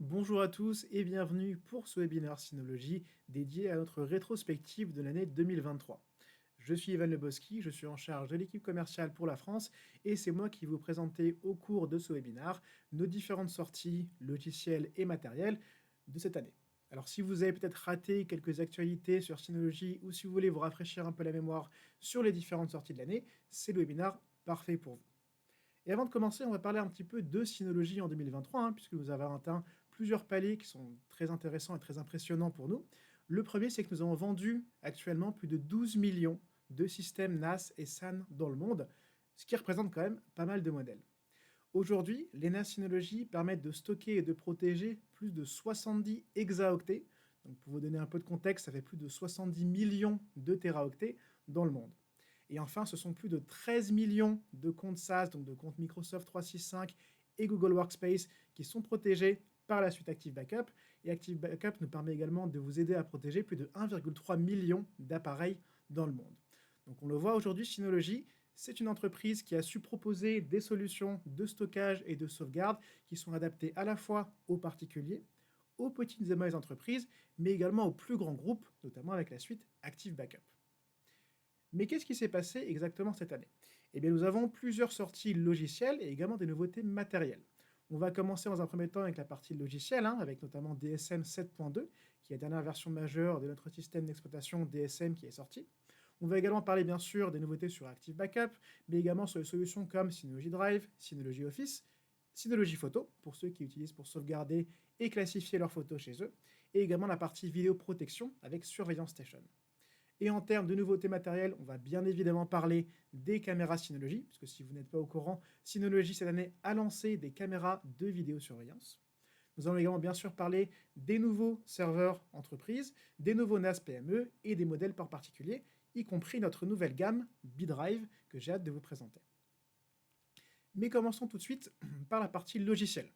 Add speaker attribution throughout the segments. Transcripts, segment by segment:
Speaker 1: Bonjour à tous et bienvenue pour ce webinaire Synologie dédié à notre rétrospective de l'année 2023. Je suis Evan Leboski, je suis en charge de l'équipe commerciale pour la France et c'est moi qui vais vous présenter au cours de ce webinaire nos différentes sorties logicielles et matérielles de cette année. Alors si vous avez peut-être raté quelques actualités sur Synologie ou si vous voulez vous rafraîchir un peu la mémoire sur les différentes sorties de l'année, c'est le webinaire parfait pour vous. Et avant de commencer, on va parler un petit peu de Synology en 2023, puisque nous avons atteint plusieurs paliers qui sont très intéressants et très impressionnants pour nous. Le premier, c'est que nous avons vendu actuellement plus de 12 millions de systèmes NAS et SAN dans le monde, ce qui représente quand même pas mal de modèles. Aujourd'hui, les NAS Synology permettent de stocker et de protéger plus de 70 hexaoctets. Donc pour vous donner un peu de contexte, ça fait plus de 70 millions de téraoctets dans le monde. Et enfin, ce sont plus de 13 millions de comptes SaaS, donc de comptes Microsoft 365 et Google Workspace, qui sont protégés par la suite Active Backup. Et Active Backup nous permet également de vous aider à protéger plus de 1,3 million d'appareils dans le monde. Donc on le voit aujourd'hui, Synology, c'est une entreprise qui a su proposer des solutions de stockage et de sauvegarde qui sont adaptées à la fois aux particuliers, aux petites et moyennes entreprises, mais également aux plus grands groupes, notamment avec la suite Active Backup. Mais qu'est-ce qui s'est passé exactement cette année? Eh bien, nous avons plusieurs sorties logicielles et également des nouveautés matérielles. On va commencer dans un premier temps avec la partie logicielle, avec notamment DSM 7.2, qui est la dernière version majeure de notre système d'exploitation DSM qui est sorti. On va également parler bien sûr des nouveautés sur Active Backup, mais également sur les solutions comme Synology Drive, Synology Office, Synology Photo, pour ceux qui utilisent pour sauvegarder et classifier leurs photos chez eux, et également la partie vidéo protection avec Surveillance Station. Et en termes de nouveautés matérielles, on va bien évidemment parler des caméras Synology, puisque si vous n'êtes pas au courant, Synology cette année a lancé des caméras de vidéosurveillance. Nous allons également bien sûr parler des nouveaux serveurs entreprises, des nouveaux NAS PME et des modèles par particulier, y compris notre nouvelle gamme B-Drive que j'ai hâte de vous présenter. Mais commençons tout de suite par la partie logicielle.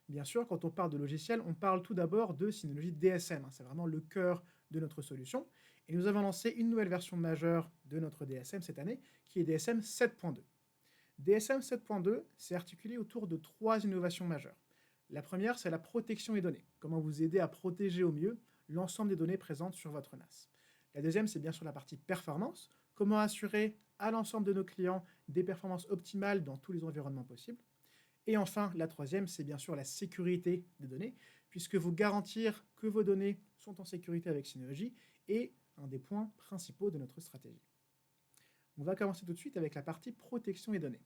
Speaker 1: Bien sûr, quand on parle de logiciel, on parle tout d'abord de Synology DSM. C'est vraiment le cœur de notre solution. Et nous avons lancé une nouvelle version majeure de notre DSM cette année, qui est DSM 7.2. DSM 7.2 s'est articulé autour de 3 innovations majeures. La première, c'est la protection des données. Comment vous aider à protéger au mieux l'ensemble des données présentes sur votre NAS. La deuxième, c'est bien sûr la partie performance. Comment assurer à l'ensemble de nos clients des performances optimales dans tous les environnements possibles. Et enfin, la troisième, c'est bien sûr la sécurité des données, puisque vous garantir que vos données sont en sécurité avec Synology est un des points principaux de notre stratégie. On va commencer tout de suite avec la partie protection des données.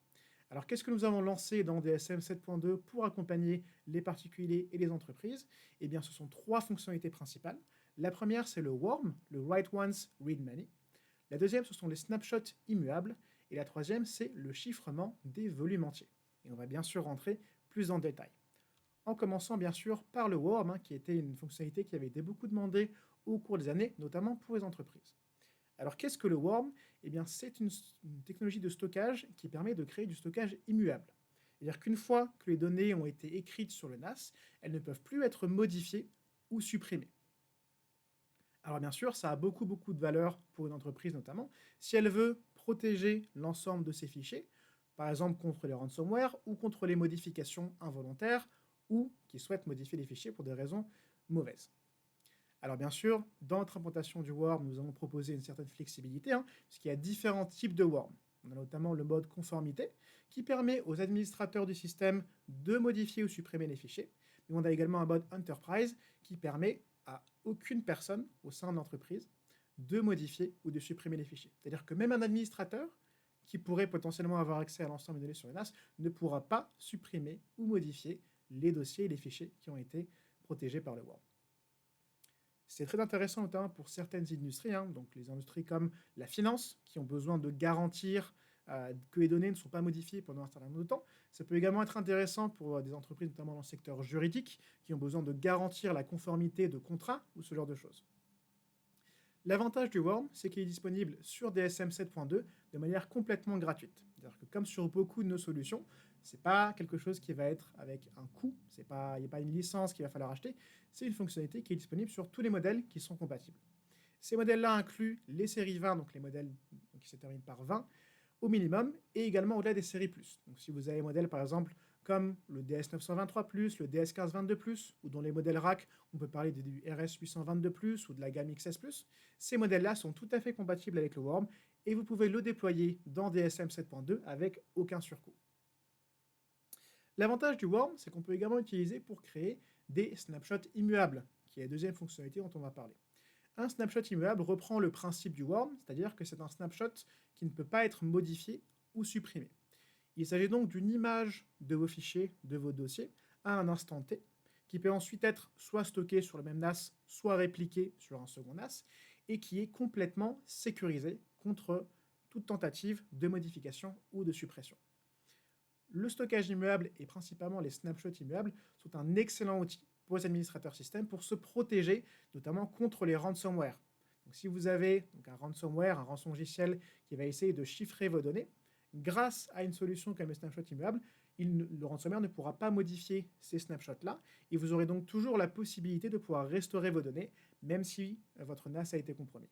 Speaker 1: Alors, qu'est-ce que nous avons lancé dans DSM 7.2 pour accompagner les particuliers et les entreprises? Eh bien, ce sont 3 fonctionnalités principales. La première, c'est le WORM, le Write Once, Read Many. La deuxième, ce sont les snapshots immuables. Et la troisième, c'est le chiffrement des volumes entiers. Et on va bien sûr rentrer plus en détail. En commençant bien sûr par le WORM, qui était une fonctionnalité qui avait été beaucoup demandée au cours des années, notamment pour les entreprises. Alors qu'est-ce que le WORM? Eh bien, c'est une technologie de stockage qui permet de créer du stockage immuable. C'est-à-dire qu'une fois que les données ont été écrites sur le NAS, elles ne peuvent plus être modifiées ou supprimées. Alors bien sûr, ça a beaucoup de valeur pour une entreprise notamment, si elle veut protéger l'ensemble de ses fichiers, par exemple contre les ransomware ou contre les modifications involontaires, ou qui souhaitent modifier les fichiers pour des raisons mauvaises. Alors bien sûr, dans notre implantation du worm, nous avons proposé une certaine flexibilité, puisqu'il y a différents types de worm. On a notamment le mode conformité, qui permet aux administrateurs du système de modifier ou supprimer les fichiers. Mais on a également un mode enterprise, qui permet à aucune personne au sein de l'entreprise de modifier ou de supprimer les fichiers. C'est-à-dire que même un administrateur, qui pourrait potentiellement avoir accès à l'ensemble des données sur le NAS, ne pourra pas supprimer ou modifier les dossiers et les fichiers qui ont été protégés par le worm. C'est très intéressant notamment pour certaines industries, donc les industries comme la finance, qui ont besoin de garantir que les données ne sont pas modifiées pendant un certain nombre de temps. Ça peut également être intéressant pour des entreprises, notamment dans le secteur juridique, qui ont besoin de garantir la conformité de contrats ou ce genre de choses. L'avantage du Worm, c'est qu'il est disponible sur DSM 7.2 de manière complètement gratuite. C'est-à-dire que comme sur beaucoup de nos solutions, c'est pas quelque chose qui va être avec un coût, il n'y a pas une licence qu'il va falloir acheter, c'est une fonctionnalité qui est disponible sur tous les modèles qui sont compatibles. Ces modèles-là incluent les séries 20, donc les modèles qui se terminent par 20, au minimum, et également au-delà des séries plus. Donc si vous avez un modèle par exemple comme le DS923+, le DS1522+, ou dans les modèles rack, on peut parler du RS822+, ou de la gamme XS+. Ces modèles-là sont tout à fait compatibles avec le Worm, et vous pouvez le déployer dans DSM 7.2 avec aucun surcoût. L'avantage du Worm, c'est qu'on peut également l'utiliser pour créer des snapshots immuables, qui est la deuxième fonctionnalité dont on va parler. Un snapshot immuable reprend le principe du Worm, c'est-à-dire que c'est un snapshot qui ne peut pas être modifié ou supprimé. Il s'agit donc d'une image de vos fichiers, de vos dossiers, à un instant T, qui peut ensuite être soit stockée sur le même NAS, soit répliquée sur un second NAS, et qui est complètement sécurisée contre toute tentative de modification ou de suppression. Le stockage immuable et principalement les snapshots immuables sont un excellent outil pour les administrateurs système pour se protéger, notamment contre les ransomware. Donc, si vous avez un ransomware, un rançongiciel qui va essayer de chiffrer vos données, grâce à une solution comme le snapshot immuable, le ransomware ne pourra pas modifier ces snapshots-là, et vous aurez donc toujours la possibilité de pouvoir restaurer vos données, même si votre NAS a été compromis.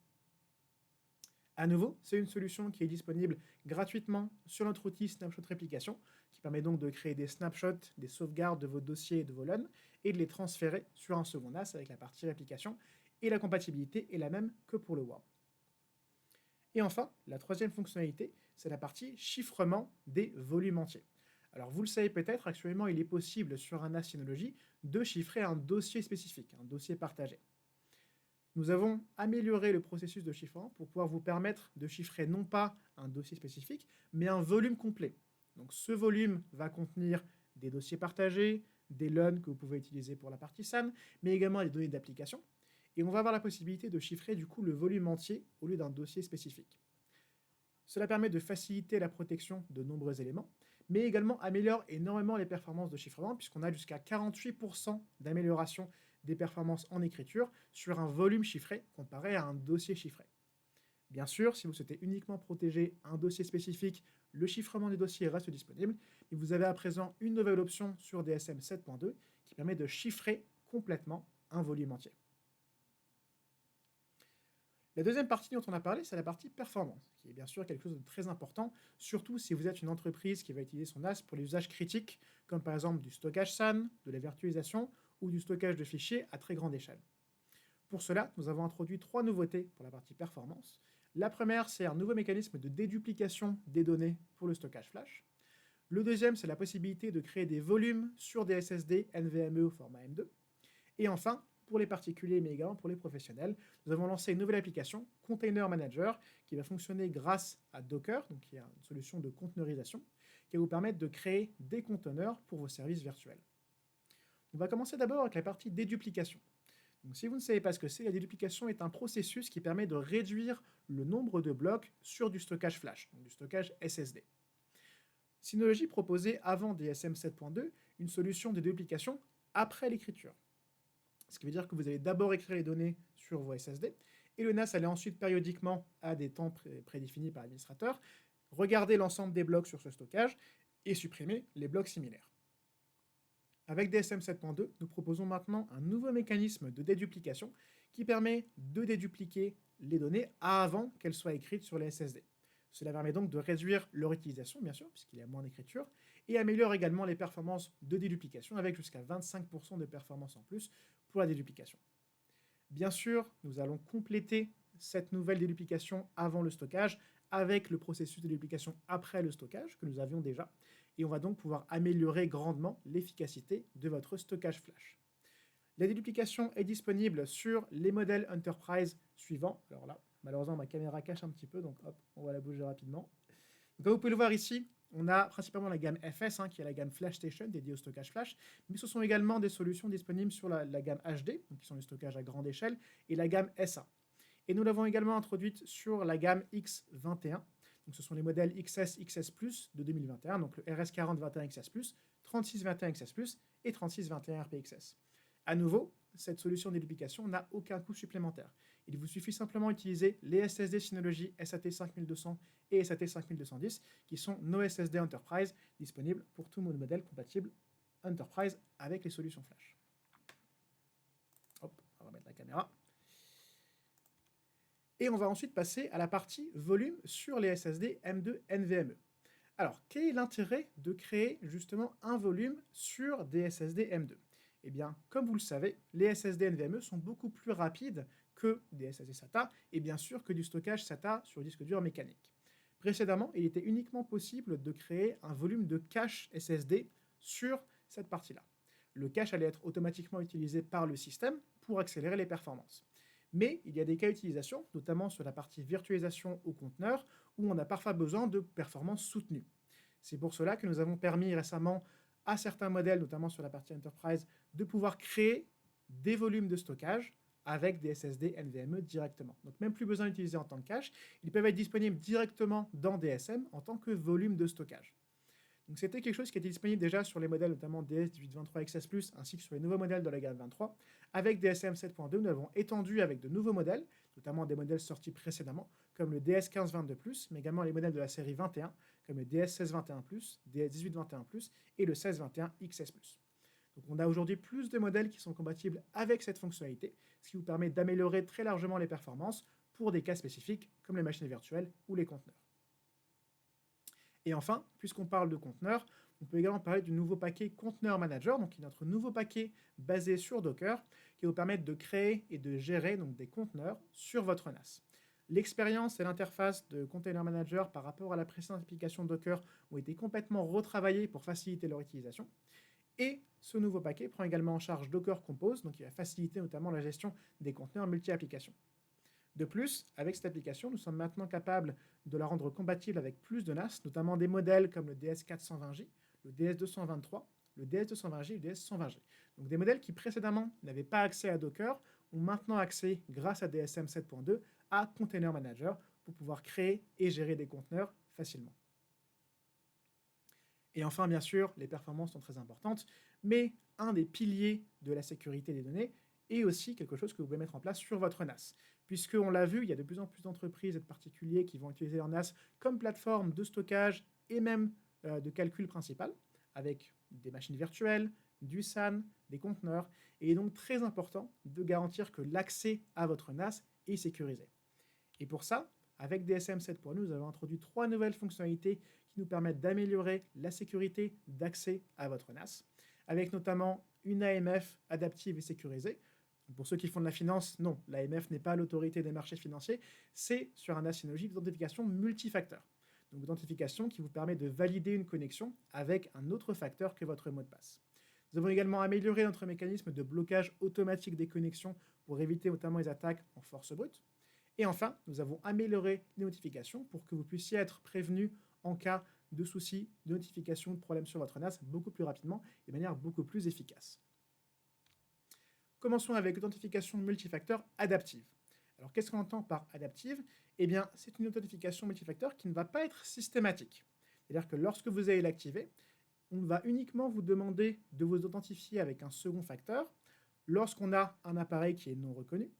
Speaker 1: À nouveau, c'est une solution qui est disponible gratuitement sur notre outil Snapshot Réplication, qui permet donc de créer des snapshots, des sauvegardes de vos dossiers et de vos LUN, et de les transférer sur un second NAS avec la partie réplication, et la compatibilité est la même que pour le Worm. Et enfin, la troisième fonctionnalité, c'est la partie chiffrement des volumes entiers. Alors vous le savez peut-être, actuellement il est possible sur un NAS Synology de chiffrer un dossier spécifique, un dossier partagé. Nous avons amélioré le processus de chiffrement pour pouvoir vous permettre de chiffrer non pas un dossier spécifique, mais un volume complet. Donc ce volume va contenir des dossiers partagés, des LUN que vous pouvez utiliser pour la partie SAN, mais également des données d'application. Et on va avoir la possibilité de chiffrer du coup le volume entier au lieu d'un dossier spécifique. Cela permet de faciliter la protection de nombreux éléments, mais également améliore énormément les performances de chiffrement, puisqu'on a jusqu'à 48% d'amélioration des performances en écriture sur un volume chiffré comparé à un dossier chiffré. Bien sûr, si vous souhaitez uniquement protéger un dossier spécifique, le chiffrement du dossier reste disponible, mais vous avez à présent une nouvelle option sur DSM 7.2 qui permet de chiffrer complètement un volume entier. La deuxième partie dont on a parlé, c'est la partie performance, qui est bien sûr quelque chose de très important, surtout si vous êtes une entreprise qui va utiliser son NAS pour les usages critiques, comme par exemple du stockage SAN, de la virtualisation ou du stockage de fichiers à très grande échelle. Pour cela, nous avons introduit 3 nouveautés pour la partie performance. La première, c'est un nouveau mécanisme de déduplication des données pour le stockage flash. Le deuxième, c'est la possibilité de créer des volumes sur des SSD NVMe au format M2. Et enfin, pour les particuliers, mais également pour les professionnels, nous avons lancé une nouvelle application, Container Manager, qui va fonctionner grâce à Docker, donc qui est une solution de conteneurisation, qui va vous permettre de créer des conteneurs pour vos services virtuels. On va commencer d'abord avec la partie déduplication. Donc, si vous ne savez pas ce que c'est, la déduplication est un processus qui permet de réduire le nombre de blocs sur du stockage flash, donc du stockage SSD. Synology proposait avant DSM 7.2 une solution de déduplication après l'écriture. Ce qui veut dire que vous allez d'abord écrire les données sur vos SSD, et le NAS allait ensuite périodiquement, à des temps prédéfinis par l'administrateur, regarder l'ensemble des blocs sur ce stockage et supprimer les blocs similaires. Avec DSM 7.2, nous proposons maintenant un nouveau mécanisme de déduplication qui permet de dédupliquer les données avant qu'elles soient écrites sur les SSD. Cela permet donc de réduire leur utilisation, bien sûr, puisqu'il y a moins d'écriture, et améliore également les performances de déduplication avec jusqu'à 25% de performance en plus pour la déduplication. Bien sûr, nous allons compléter cette nouvelle déduplication avant le stockage avec le processus de déduplication après le stockage que nous avions déjà, et on va donc pouvoir améliorer grandement l'efficacité de votre stockage flash. La déduplication est disponible sur les modèles Enterprise suivants. Alors là, malheureusement, ma caméra cache un petit peu, donc hop, on va la bouger rapidement. Donc, comme vous pouvez le voir ici, on a principalement la gamme FS, qui est la gamme Flash Station dédiée au stockage flash, mais ce sont également des solutions disponibles sur la gamme HD, donc qui sont les stockages à grande échelle, et la gamme SA. Et nous l'avons également introduite sur la gamme X21, donc ce sont les modèles XS, XS+, de 2021, donc le RS4021XS+, 3621XS+, et 3621RPXS. À nouveau, cette solution de déduplication n'a aucun coût supplémentaire. Il vous suffit simplement d'utiliser les SSD Synology SAT5200 et SAT5210, qui sont nos SSD Enterprise, disponibles pour tout modèle compatible Enterprise avec les solutions Flash. Hop, on va remettre la caméra. Et on va ensuite passer à la partie volume sur les SSD M2 NVMe. Alors, quel est l'intérêt de créer justement un volume sur des SSD M2? Eh bien, comme vous le savez, les SSD NVMe sont beaucoup plus rapides que des SSD SATA et bien sûr que du stockage SATA sur disque dur mécanique. Précédemment, il était uniquement possible de créer un volume de cache SSD sur cette partie-là. Le cache allait être automatiquement utilisé par le système pour accélérer les performances. Mais il y a des cas d'utilisation, notamment sur la partie virtualisation au conteneur, où on a parfois besoin de performances soutenues. C'est pour cela que nous avons permis récemment à certains modèles, notamment sur la partie Enterprise, de pouvoir créer des volumes de stockage avec des SSD NVMe directement. Donc même plus besoin d'utiliser en tant que cache, ils peuvent être disponibles directement dans DSM en tant que volume de stockage. Donc c'était quelque chose qui était disponible déjà sur les modèles notamment DS1823 XS+, ainsi que sur les nouveaux modèles de la gamme 23. Avec DSM 7.2, nous l'avons étendu avec de nouveaux modèles, notamment des modèles sortis précédemment, comme le DS1522+, mais également les modèles de la série 21, comme le DS1621+, DS1821+, et le 1621 XS+. Donc on a aujourd'hui plus de modèles qui sont compatibles avec cette fonctionnalité, ce qui vous permet d'améliorer très largement les performances pour des cas spécifiques comme les machines virtuelles ou les conteneurs. Et enfin, puisqu'on parle de conteneurs, on peut également parler du nouveau paquet Container Manager, donc qui est notre nouveau paquet basé sur Docker, qui va vous permettre de créer et de gérer donc, des conteneurs sur votre NAS. L'expérience et l'interface de Container Manager par rapport à la précédente application Docker ont été complètement retravaillées pour faciliter leur utilisation. Et ce nouveau paquet prend également en charge Docker Compose, donc qui va faciliter notamment la gestion des conteneurs multi-applications. De plus, avec cette application, nous sommes maintenant capables de la rendre compatible avec plus de NAS, notamment des modèles comme le DS420J, le DS223, le DS220J et le DS120J. Donc des modèles qui précédemment n'avaient pas accès à Docker ont maintenant accès, grâce à DSM 7.2, à Container Manager pour pouvoir créer et gérer des conteneurs facilement. Et enfin, bien sûr, les performances sont très importantes, mais un des piliers de la sécurité des données est aussi quelque chose que vous pouvez mettre en place sur votre NAS. Puisqu'on l'a vu, il y a de plus en plus d'entreprises et de particuliers qui vont utiliser leur NAS comme plateforme de stockage et même de calcul principal, avec des machines virtuelles, du SAN, des conteneurs, et il est donc très important de garantir que l'accès à votre NAS est sécurisé. Et pour ça, avec DSM 7.2, nous avons introduit 3 nouvelles fonctionnalités qui nous permettent d'améliorer la sécurité d'accès à votre NAS, avec notamment une AMF adaptive et sécurisée. Pour ceux qui font de la finance, non, l'AMF n'est pas l'autorité des marchés financiers, c'est sur un NAS Synology d'identification multifacteur. Donc l'identification qui vous permet de valider une connexion avec un autre facteur que votre mot de passe. Nous avons également amélioré notre mécanisme de blocage automatique des connexions pour éviter notamment les attaques en force brute. Et enfin, nous avons amélioré les notifications pour que vous puissiez être prévenu en cas de soucis, de notifications, de problèmes sur votre NAS beaucoup plus rapidement et de manière beaucoup plus efficace. Commençons avec l'authentification multifacteur adaptive. Alors qu'est-ce qu'on entend par adaptive? Eh bien, c'est une authentification multifacteur qui ne va pas être systématique. C'est-à-dire que lorsque vous allez l'activer, on va uniquement vous demander de vous authentifier avec un second facteur lorsqu'on a un appareil qui est non reconnu,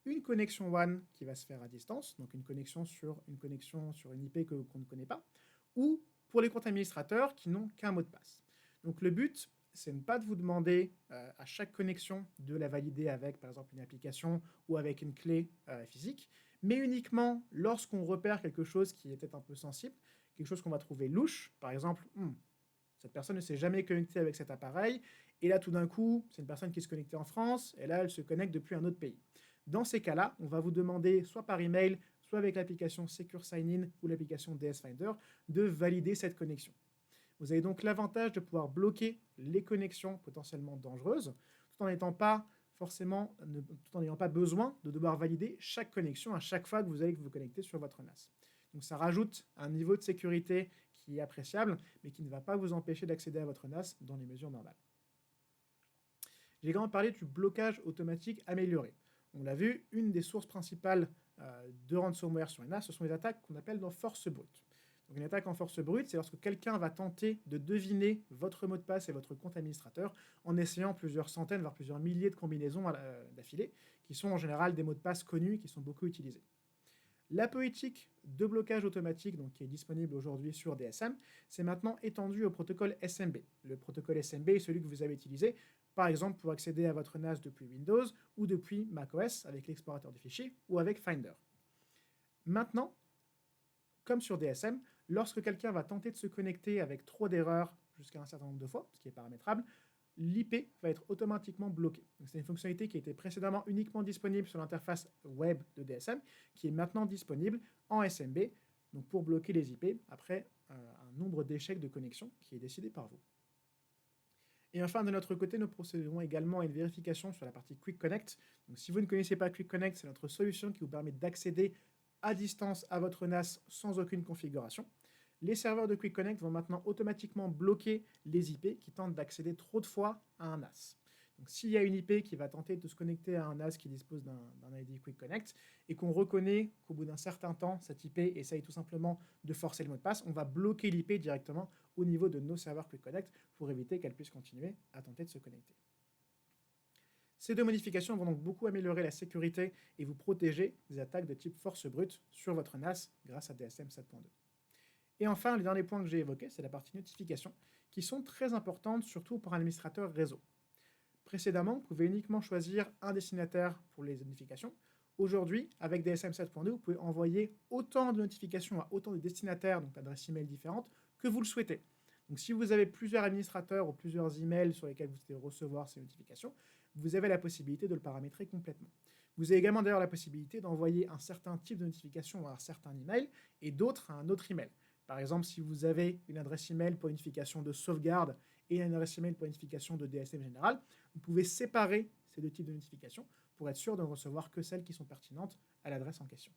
Speaker 1: une connexion WAN qui va se faire à distance, donc une connexion sur une IP qu'on ne connaît pas, ou pour les comptes administrateurs qui n'ont qu'un mot de passe. Donc le but, c'est ne pas de vous demander à chaque connexion de la valider avec, par exemple, une application ou avec une clé physique, mais uniquement lorsqu'on repère quelque chose qui est peut-être un peu sensible, quelque chose qu'on va trouver louche, par exemple, cette personne ne s'est jamais connectée avec cet appareil, et là tout d'un coup, c'est une personne qui se connectait en France, et là elle se connecte depuis un autre pays. Dans ces cas-là, on va vous demander, soit par email, soit avec l'application Secure Sign-in ou l'application DS Finder, de valider cette connexion. Vous avez donc l'avantage de pouvoir bloquer les connexions potentiellement dangereuses, tout en n'ayant pas besoin de devoir valider chaque connexion à chaque fois que vous allez vous connecter sur votre NAS. Donc ça rajoute un niveau de sécurité qui est appréciable, mais qui ne va pas vous empêcher d'accéder à votre NAS dans les mesures normales. J'ai également parlé du blocage automatique amélioré. On l'a vu, une des sources principales de ransomware sur les NAS, ce sont les attaques qu'on appelle dans force brute. Donc une attaque en force brute, c'est lorsque quelqu'un va tenter de deviner votre mot de passe et votre compte administrateur en essayant plusieurs centaines, voire plusieurs milliers de combinaisons d'affilée, qui sont en général des mots de passe connus et qui sont beaucoup utilisés. La politique de blocage automatique, donc, qui est disponible aujourd'hui sur DSM, c'est maintenant étendu au protocole SMB. Le protocole SMB est celui que vous avez utilisé, par exemple, pour accéder à votre NAS depuis Windows ou depuis macOS avec l'explorateur de fichiers ou avec Finder. Maintenant, comme sur DSM, Lorsque quelqu'un va tenter de se connecter avec trop d'erreurs jusqu'à un certain nombre de fois, ce qui est paramétrable, l'IP va être automatiquement bloqué. C'est une fonctionnalité qui était précédemment uniquement disponible sur l'interface web de DSM, qui est maintenant disponible en SMB, donc pour bloquer les IP après un nombre d'échecs de connexion qui est décidé par vous. Et enfin, de notre côté, nous procéderons également à une vérification sur la partie Quick Connect. Donc, si vous ne connaissez pas Quick Connect, c'est notre solution qui vous permet d'accéder à distance à votre NAS sans aucune configuration. Les serveurs de Quick Connect vont maintenant automatiquement bloquer les IP qui tentent d'accéder trop de fois à un NAS. Donc, s'il y a une IP qui va tenter de se connecter à un NAS qui dispose d'un ID Quick Connect et qu'on reconnaît qu'au bout d'un certain temps, cette IP essaye tout simplement de forcer le mot de passe, on va bloquer l'IP directement au niveau de nos serveurs Quick Connect pour éviter qu'elle puisse continuer à tenter de se connecter. Ces deux modifications vont donc beaucoup améliorer la sécurité et vous protéger des attaques de type force brute sur votre NAS grâce à DSM 7.2. Et enfin, le dernier point que j'ai évoqué, c'est la partie notification, qui sont très importantes, surtout pour un administrateur réseau. Précédemment, vous pouvez uniquement choisir un destinataire pour les notifications. Aujourd'hui, avec DSM 7.2, vous pouvez envoyer autant de notifications à autant de destinataires, donc d'adresses email différentes, que vous le souhaitez. Donc si vous avez plusieurs administrateurs ou plusieurs emails sur lesquels vous souhaitez recevoir ces notifications, vous avez la possibilité de le paramétrer complètement. Vous avez également d'ailleurs la possibilité d'envoyer un certain type de notification à un certain email et d'autres à un autre email. Par exemple, si vous avez une adresse email pour une notification de sauvegarde et une adresse email pour une notification de DSM général, vous pouvez séparer ces deux types de notifications pour être sûr de ne recevoir que celles qui sont pertinentes à l'adresse en question.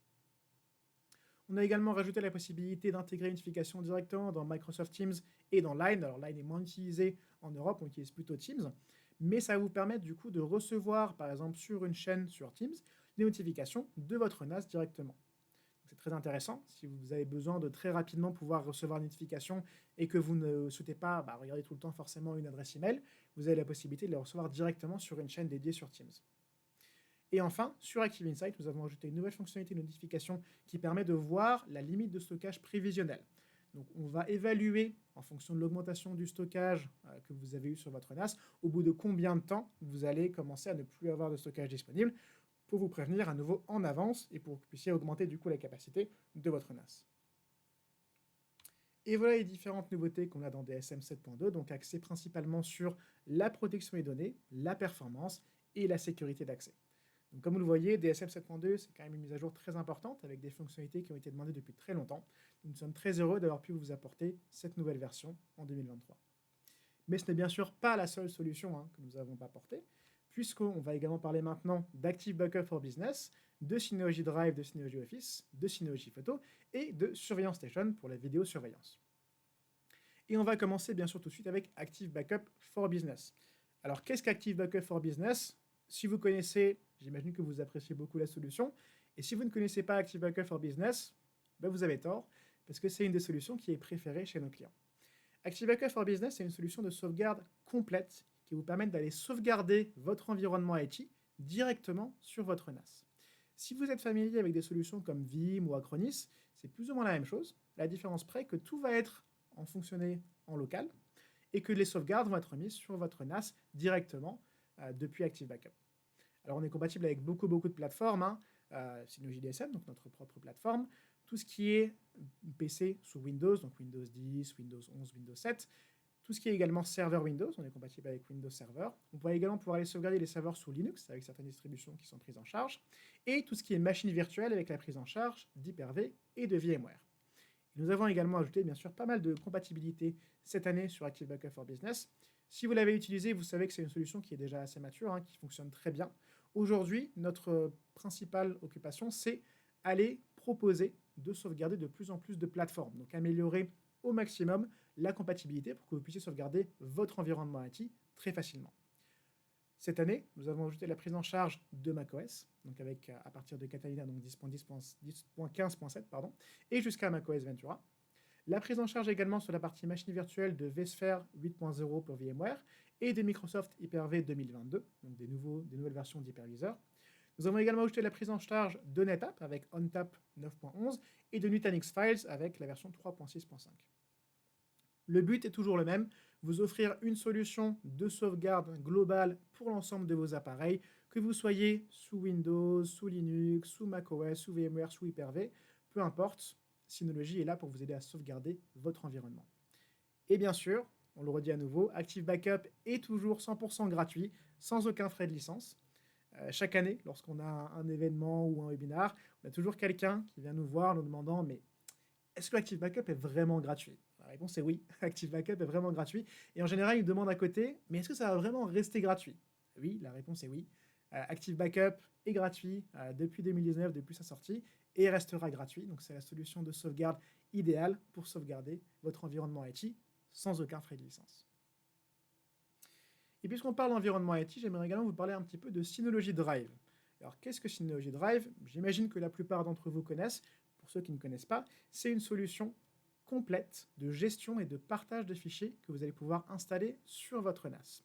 Speaker 1: On a également rajouté la possibilité d'intégrer une notification directement dans Microsoft Teams et dans Line. Alors Line est moins utilisé en Europe, on utilise plutôt Teams, mais ça va vous permettre du coup de recevoir, par exemple sur une chaîne sur Teams, les notifications de votre NAS directement. C'est très intéressant si vous avez besoin de très rapidement pouvoir recevoir une notification et que vous ne souhaitez pas regarder tout le temps forcément une adresse email, vous avez la possibilité de les recevoir directement sur une chaîne dédiée sur Teams. Et enfin, sur Active Insight, nous avons ajouté une nouvelle fonctionnalité de notification qui permet de voir la limite de stockage prévisionnel. Donc on va évaluer, en fonction de l'augmentation du stockage que vous avez eu sur votre NAS, au bout de combien de temps vous allez commencer à ne plus avoir de stockage disponible, pour vous prévenir à nouveau en avance et pour que vous puissiez augmenter du coup la capacité de votre NAS. Et voilà les différentes nouveautés qu'on a dans DSM 7.2, donc axées principalement sur la protection des données, la performance et la sécurité d'accès. Donc comme vous le voyez, DSM 7.2, c'est quand même une mise à jour très importante avec des fonctionnalités qui ont été demandées depuis très longtemps. Nous sommes très heureux d'avoir pu vous apporter cette nouvelle version en 2023. Mais ce n'est bien sûr pas la seule solution que nous avons apportée, puisqu'on va également parler maintenant d'Active Backup for Business, de Synology Drive, de Synology Office, de Synology Photo et de Surveillance Station pour la vidéosurveillance. Et on va commencer bien sûr tout de suite avec Active Backup for Business. Alors qu'est-ce qu'Active Backup for Business? Si vous connaissez, j'imagine que vous appréciez beaucoup la solution. Et si vous ne connaissez pas Active Backup for Business, vous avez tort, parce que c'est une des solutions qui est préférée chez nos clients. Active Backup for Business, c'est une solution de sauvegarde complète qui vous permet d'aller sauvegarder votre environnement IT directement sur votre NAS. Si vous êtes familier avec des solutions comme Veeam ou Acronis, c'est plus ou moins la même chose, la différence près que tout va être en fonctionner en local et que les sauvegardes vont être mises sur votre NAS directement depuis Active Backup. Alors on est compatible avec beaucoup de plateformes, Synology DSM, donc notre propre plateforme, tout ce qui est PC sous Windows, donc Windows 10, Windows 11, Windows 7, tout ce qui est également serveur Windows, on est compatible avec Windows Server. On va également pouvoir aller sauvegarder les serveurs sous Linux avec certaines distributions qui sont prises en charge, et tout ce qui est machine virtuelle avec la prise en charge d'Hyper-V et de VMware. Nous avons également ajouté bien sûr pas mal de compatibilité cette année sur Active Backup for Business. Si vous l'avez utilisé, vous savez que c'est une solution qui est déjà assez mature, qui fonctionne très bien. Aujourd'hui, notre principale occupation, c'est aller proposer de sauvegarder de plus en plus de plateformes, donc améliorer au maximum la compatibilité pour que vous puissiez sauvegarder votre environnement IT très facilement. Cette année, nous avons ajouté la prise en charge de macOS, donc avec à partir de Catalina, donc 10.15.7, et jusqu'à macOS Ventura. La prise en charge également sur la partie machine virtuelle de vSphere 8.0 pour VMware et de Microsoft Hyper-V 2022, donc des nouvelles versions d'hyperviseur. Nous avons également ajouté la prise en charge de NetApp avec ONTAP 9.11 et de Nutanix Files avec la version 3.6.5. Le but est toujours le même, vous offrir une solution de sauvegarde globale pour l'ensemble de vos appareils, que vous soyez sous Windows, sous Linux, sous macOS, sous VMware, sous Hyper-V, peu importe, Synology est là pour vous aider à sauvegarder votre environnement. Et bien sûr, on le redit à nouveau, Active Backup est toujours 100% gratuit, sans aucun frais de licence. Chaque année, lorsqu'on a un événement ou un webinar, on a toujours quelqu'un qui vient nous voir nous demandant mais est-ce que Active Backup est vraiment gratuit? La réponse est oui, Active Backup est vraiment gratuit. Et en général, ils demandent à côté, mais est-ce que ça va vraiment rester gratuit? Oui, la réponse est oui. Active Backup est gratuit depuis 2019, depuis sa sortie, et restera gratuit. Donc c'est la solution de sauvegarde idéale pour sauvegarder votre environnement IT sans aucun frais de licence. Et puisqu'on parle d'environnement IT, j'aimerais également vous parler un petit peu de Synology Drive. Alors qu'est-ce que Synology Drive? J'imagine que la plupart d'entre vous connaissent. Pour ceux qui ne connaissent pas, c'est une solution complète de gestion et de partage de fichiers que vous allez pouvoir installer sur votre NAS.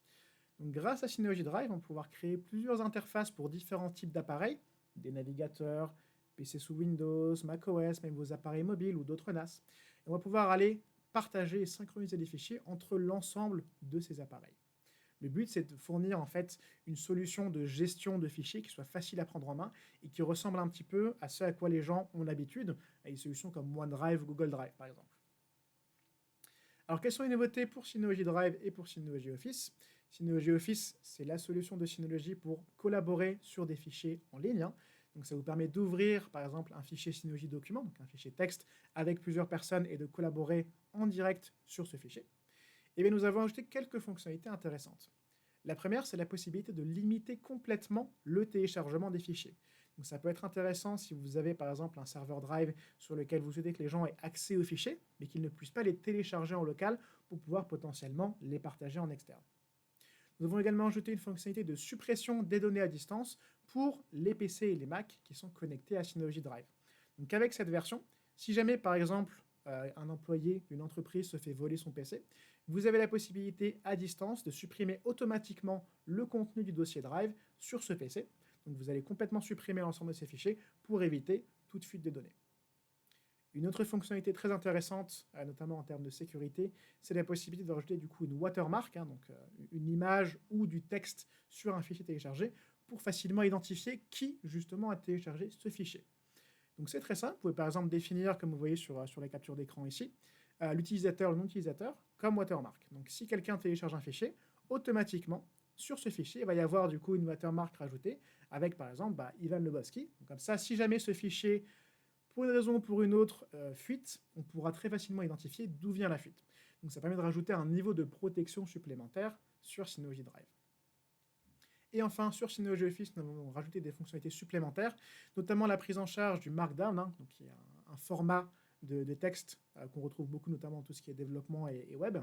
Speaker 1: Donc grâce à Synology Drive, on va pouvoir créer plusieurs interfaces pour différents types d'appareils, des navigateurs, PC sous Windows, macOS, même vos appareils mobiles ou d'autres NAS. Et on va pouvoir aller partager et synchroniser des fichiers entre l'ensemble de ces appareils. Le but, c'est de fournir en fait une solution de gestion de fichiers qui soit facile à prendre en main et qui ressemble un petit peu à ce à quoi les gens ont l'habitude, à des solutions comme OneDrive ou Google Drive par exemple. Alors, quelles sont les nouveautés pour Synology Drive et pour Synology Office? Synology Office, c'est la solution de Synology pour collaborer sur des fichiers en ligne, hein. Donc, ça vous permet d'ouvrir, par exemple, un fichier Synology document, donc un fichier texte, avec plusieurs personnes et de collaborer en direct sur ce fichier. Et bien, nous avons ajouté quelques fonctionnalités intéressantes. La première, c'est la possibilité de limiter complètement le téléchargement des fichiers. Donc ça peut être intéressant si vous avez par exemple un serveur Drive sur lequel vous souhaitez que les gens aient accès aux fichiers, mais qu'ils ne puissent pas les télécharger en local pour pouvoir potentiellement les partager en externe. Nous avons également ajouté une fonctionnalité de suppression des données à distance pour les PC et les Mac qui sont connectés à Synology Drive. Donc avec cette version, si jamais par exemple un employé d'une entreprise se fait voler son PC, vous avez la possibilité à distance de supprimer automatiquement le contenu du dossier Drive sur ce PC. Donc vous allez complètement supprimer l'ensemble de ces fichiers pour éviter toute fuite de données. Une autre fonctionnalité très intéressante, notamment en termes de sécurité, c'est la possibilité de rajouter du coup une watermark, hein, donc une image ou du texte sur un fichier téléchargé pour facilement identifier qui justement a téléchargé ce fichier. Donc c'est très simple, vous pouvez par exemple définir, comme vous voyez sur la capture d'écran ici, l'utilisateur, le non-utilisateur, comme watermark. Donc si quelqu'un télécharge un fichier, automatiquement, sur ce fichier, il va y avoir du coup une watermark rajoutée, avec par exemple Ivan Leboski. Donc comme ça, si jamais ce fichier, pour une raison ou pour une autre, fuite, on pourra très facilement identifier d'où vient la fuite. Donc ça permet de rajouter un niveau de protection supplémentaire sur Synology Drive. Et enfin, sur Synology Office, nous avons rajouté des fonctionnalités supplémentaires, notamment la prise en charge du Markdown, hein, donc qui est un format de texte qu'on retrouve beaucoup notamment dans tout ce qui est développement et web.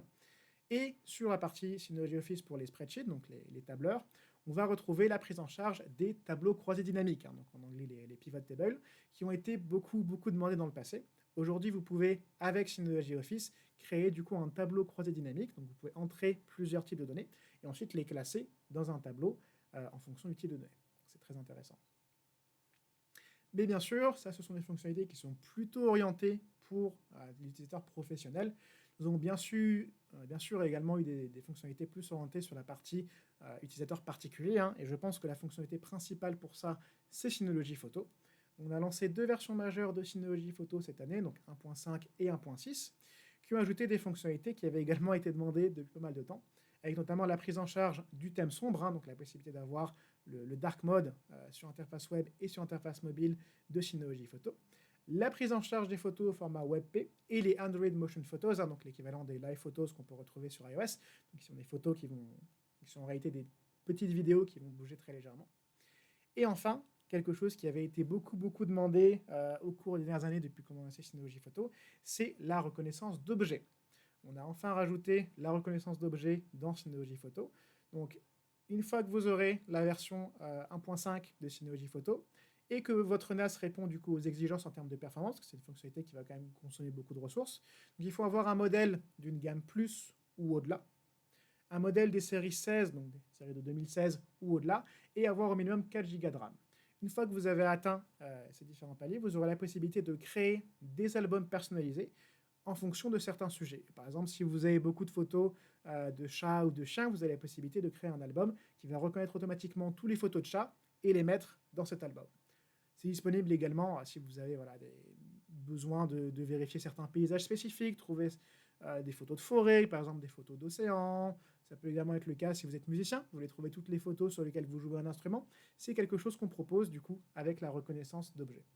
Speaker 1: Et sur la partie Synology Office pour les spreadsheets, donc les tableurs, on va retrouver la prise en charge des tableaux croisés dynamiques, hein, donc en anglais les pivot tables, qui ont été beaucoup demandés dans le passé. Aujourd'hui, vous pouvez, avec Synology Office, créer du coup un tableau croisé dynamique, donc vous pouvez entrer plusieurs types de données et ensuite les classer dans un tableau en fonction du type de données. C'est très intéressant. Mais bien sûr, ça, ce sont des fonctionnalités qui sont plutôt orientées pour l'utilisateur professionnel. Nous avons bien sûr également eu des fonctionnalités plus orientées sur la partie utilisateur particulier, hein, et je pense que la fonctionnalité principale pour ça, c'est Synology Photo. On a lancé deux versions majeures de Synology Photo cette année, donc 1.5 et 1.6, qui ont ajouté des fonctionnalités qui avaient également été demandées depuis pas mal de temps, avec notamment la prise en charge du thème sombre, hein, donc la possibilité d'avoir le dark mode sur interface web et sur interface mobile de Synology Photo, la prise en charge des photos au format WebP et les Android Motion Photos, hein, donc l'équivalent des live photos qu'on peut retrouver sur iOS, donc qui sont des photos qui sont en réalité des petites vidéos qui vont bouger très légèrement. Et enfin, quelque chose qui avait été beaucoup demandé au cours des dernières années depuis qu'on a lancé Synology Photo, c'est la reconnaissance d'objets. On a enfin rajouté la reconnaissance d'objets dans Synology Photo. Donc, une fois que vous aurez la version 1.5 de Synology Photo et que votre NAS répond du coup aux exigences en termes de performance, parce que c'est une fonctionnalité qui va quand même consommer beaucoup de ressources, donc il faut avoir un modèle d'une gamme plus ou au-delà, un modèle des séries 16, donc des séries de 2016 ou au-delà, et avoir au minimum 4 Go de RAM. Une fois que vous avez atteint ces différents paliers, vous aurez la possibilité de créer des albums personnalisés en fonction de certains sujets. Par exemple, si vous avez beaucoup de photos de chats ou de chiens, vous avez la possibilité de créer un album qui va reconnaître automatiquement toutes les photos de chats et les mettre dans cet album. C'est disponible également si vous avez besoin de vérifier certains paysages spécifiques, trouver des photos de forêt, par exemple des photos d'océan. Ça peut également être le cas si vous êtes musicien, vous voulez trouver toutes les photos sur lesquelles vous jouez un instrument. C'est quelque chose qu'on propose du coup avec la reconnaissance d'objets.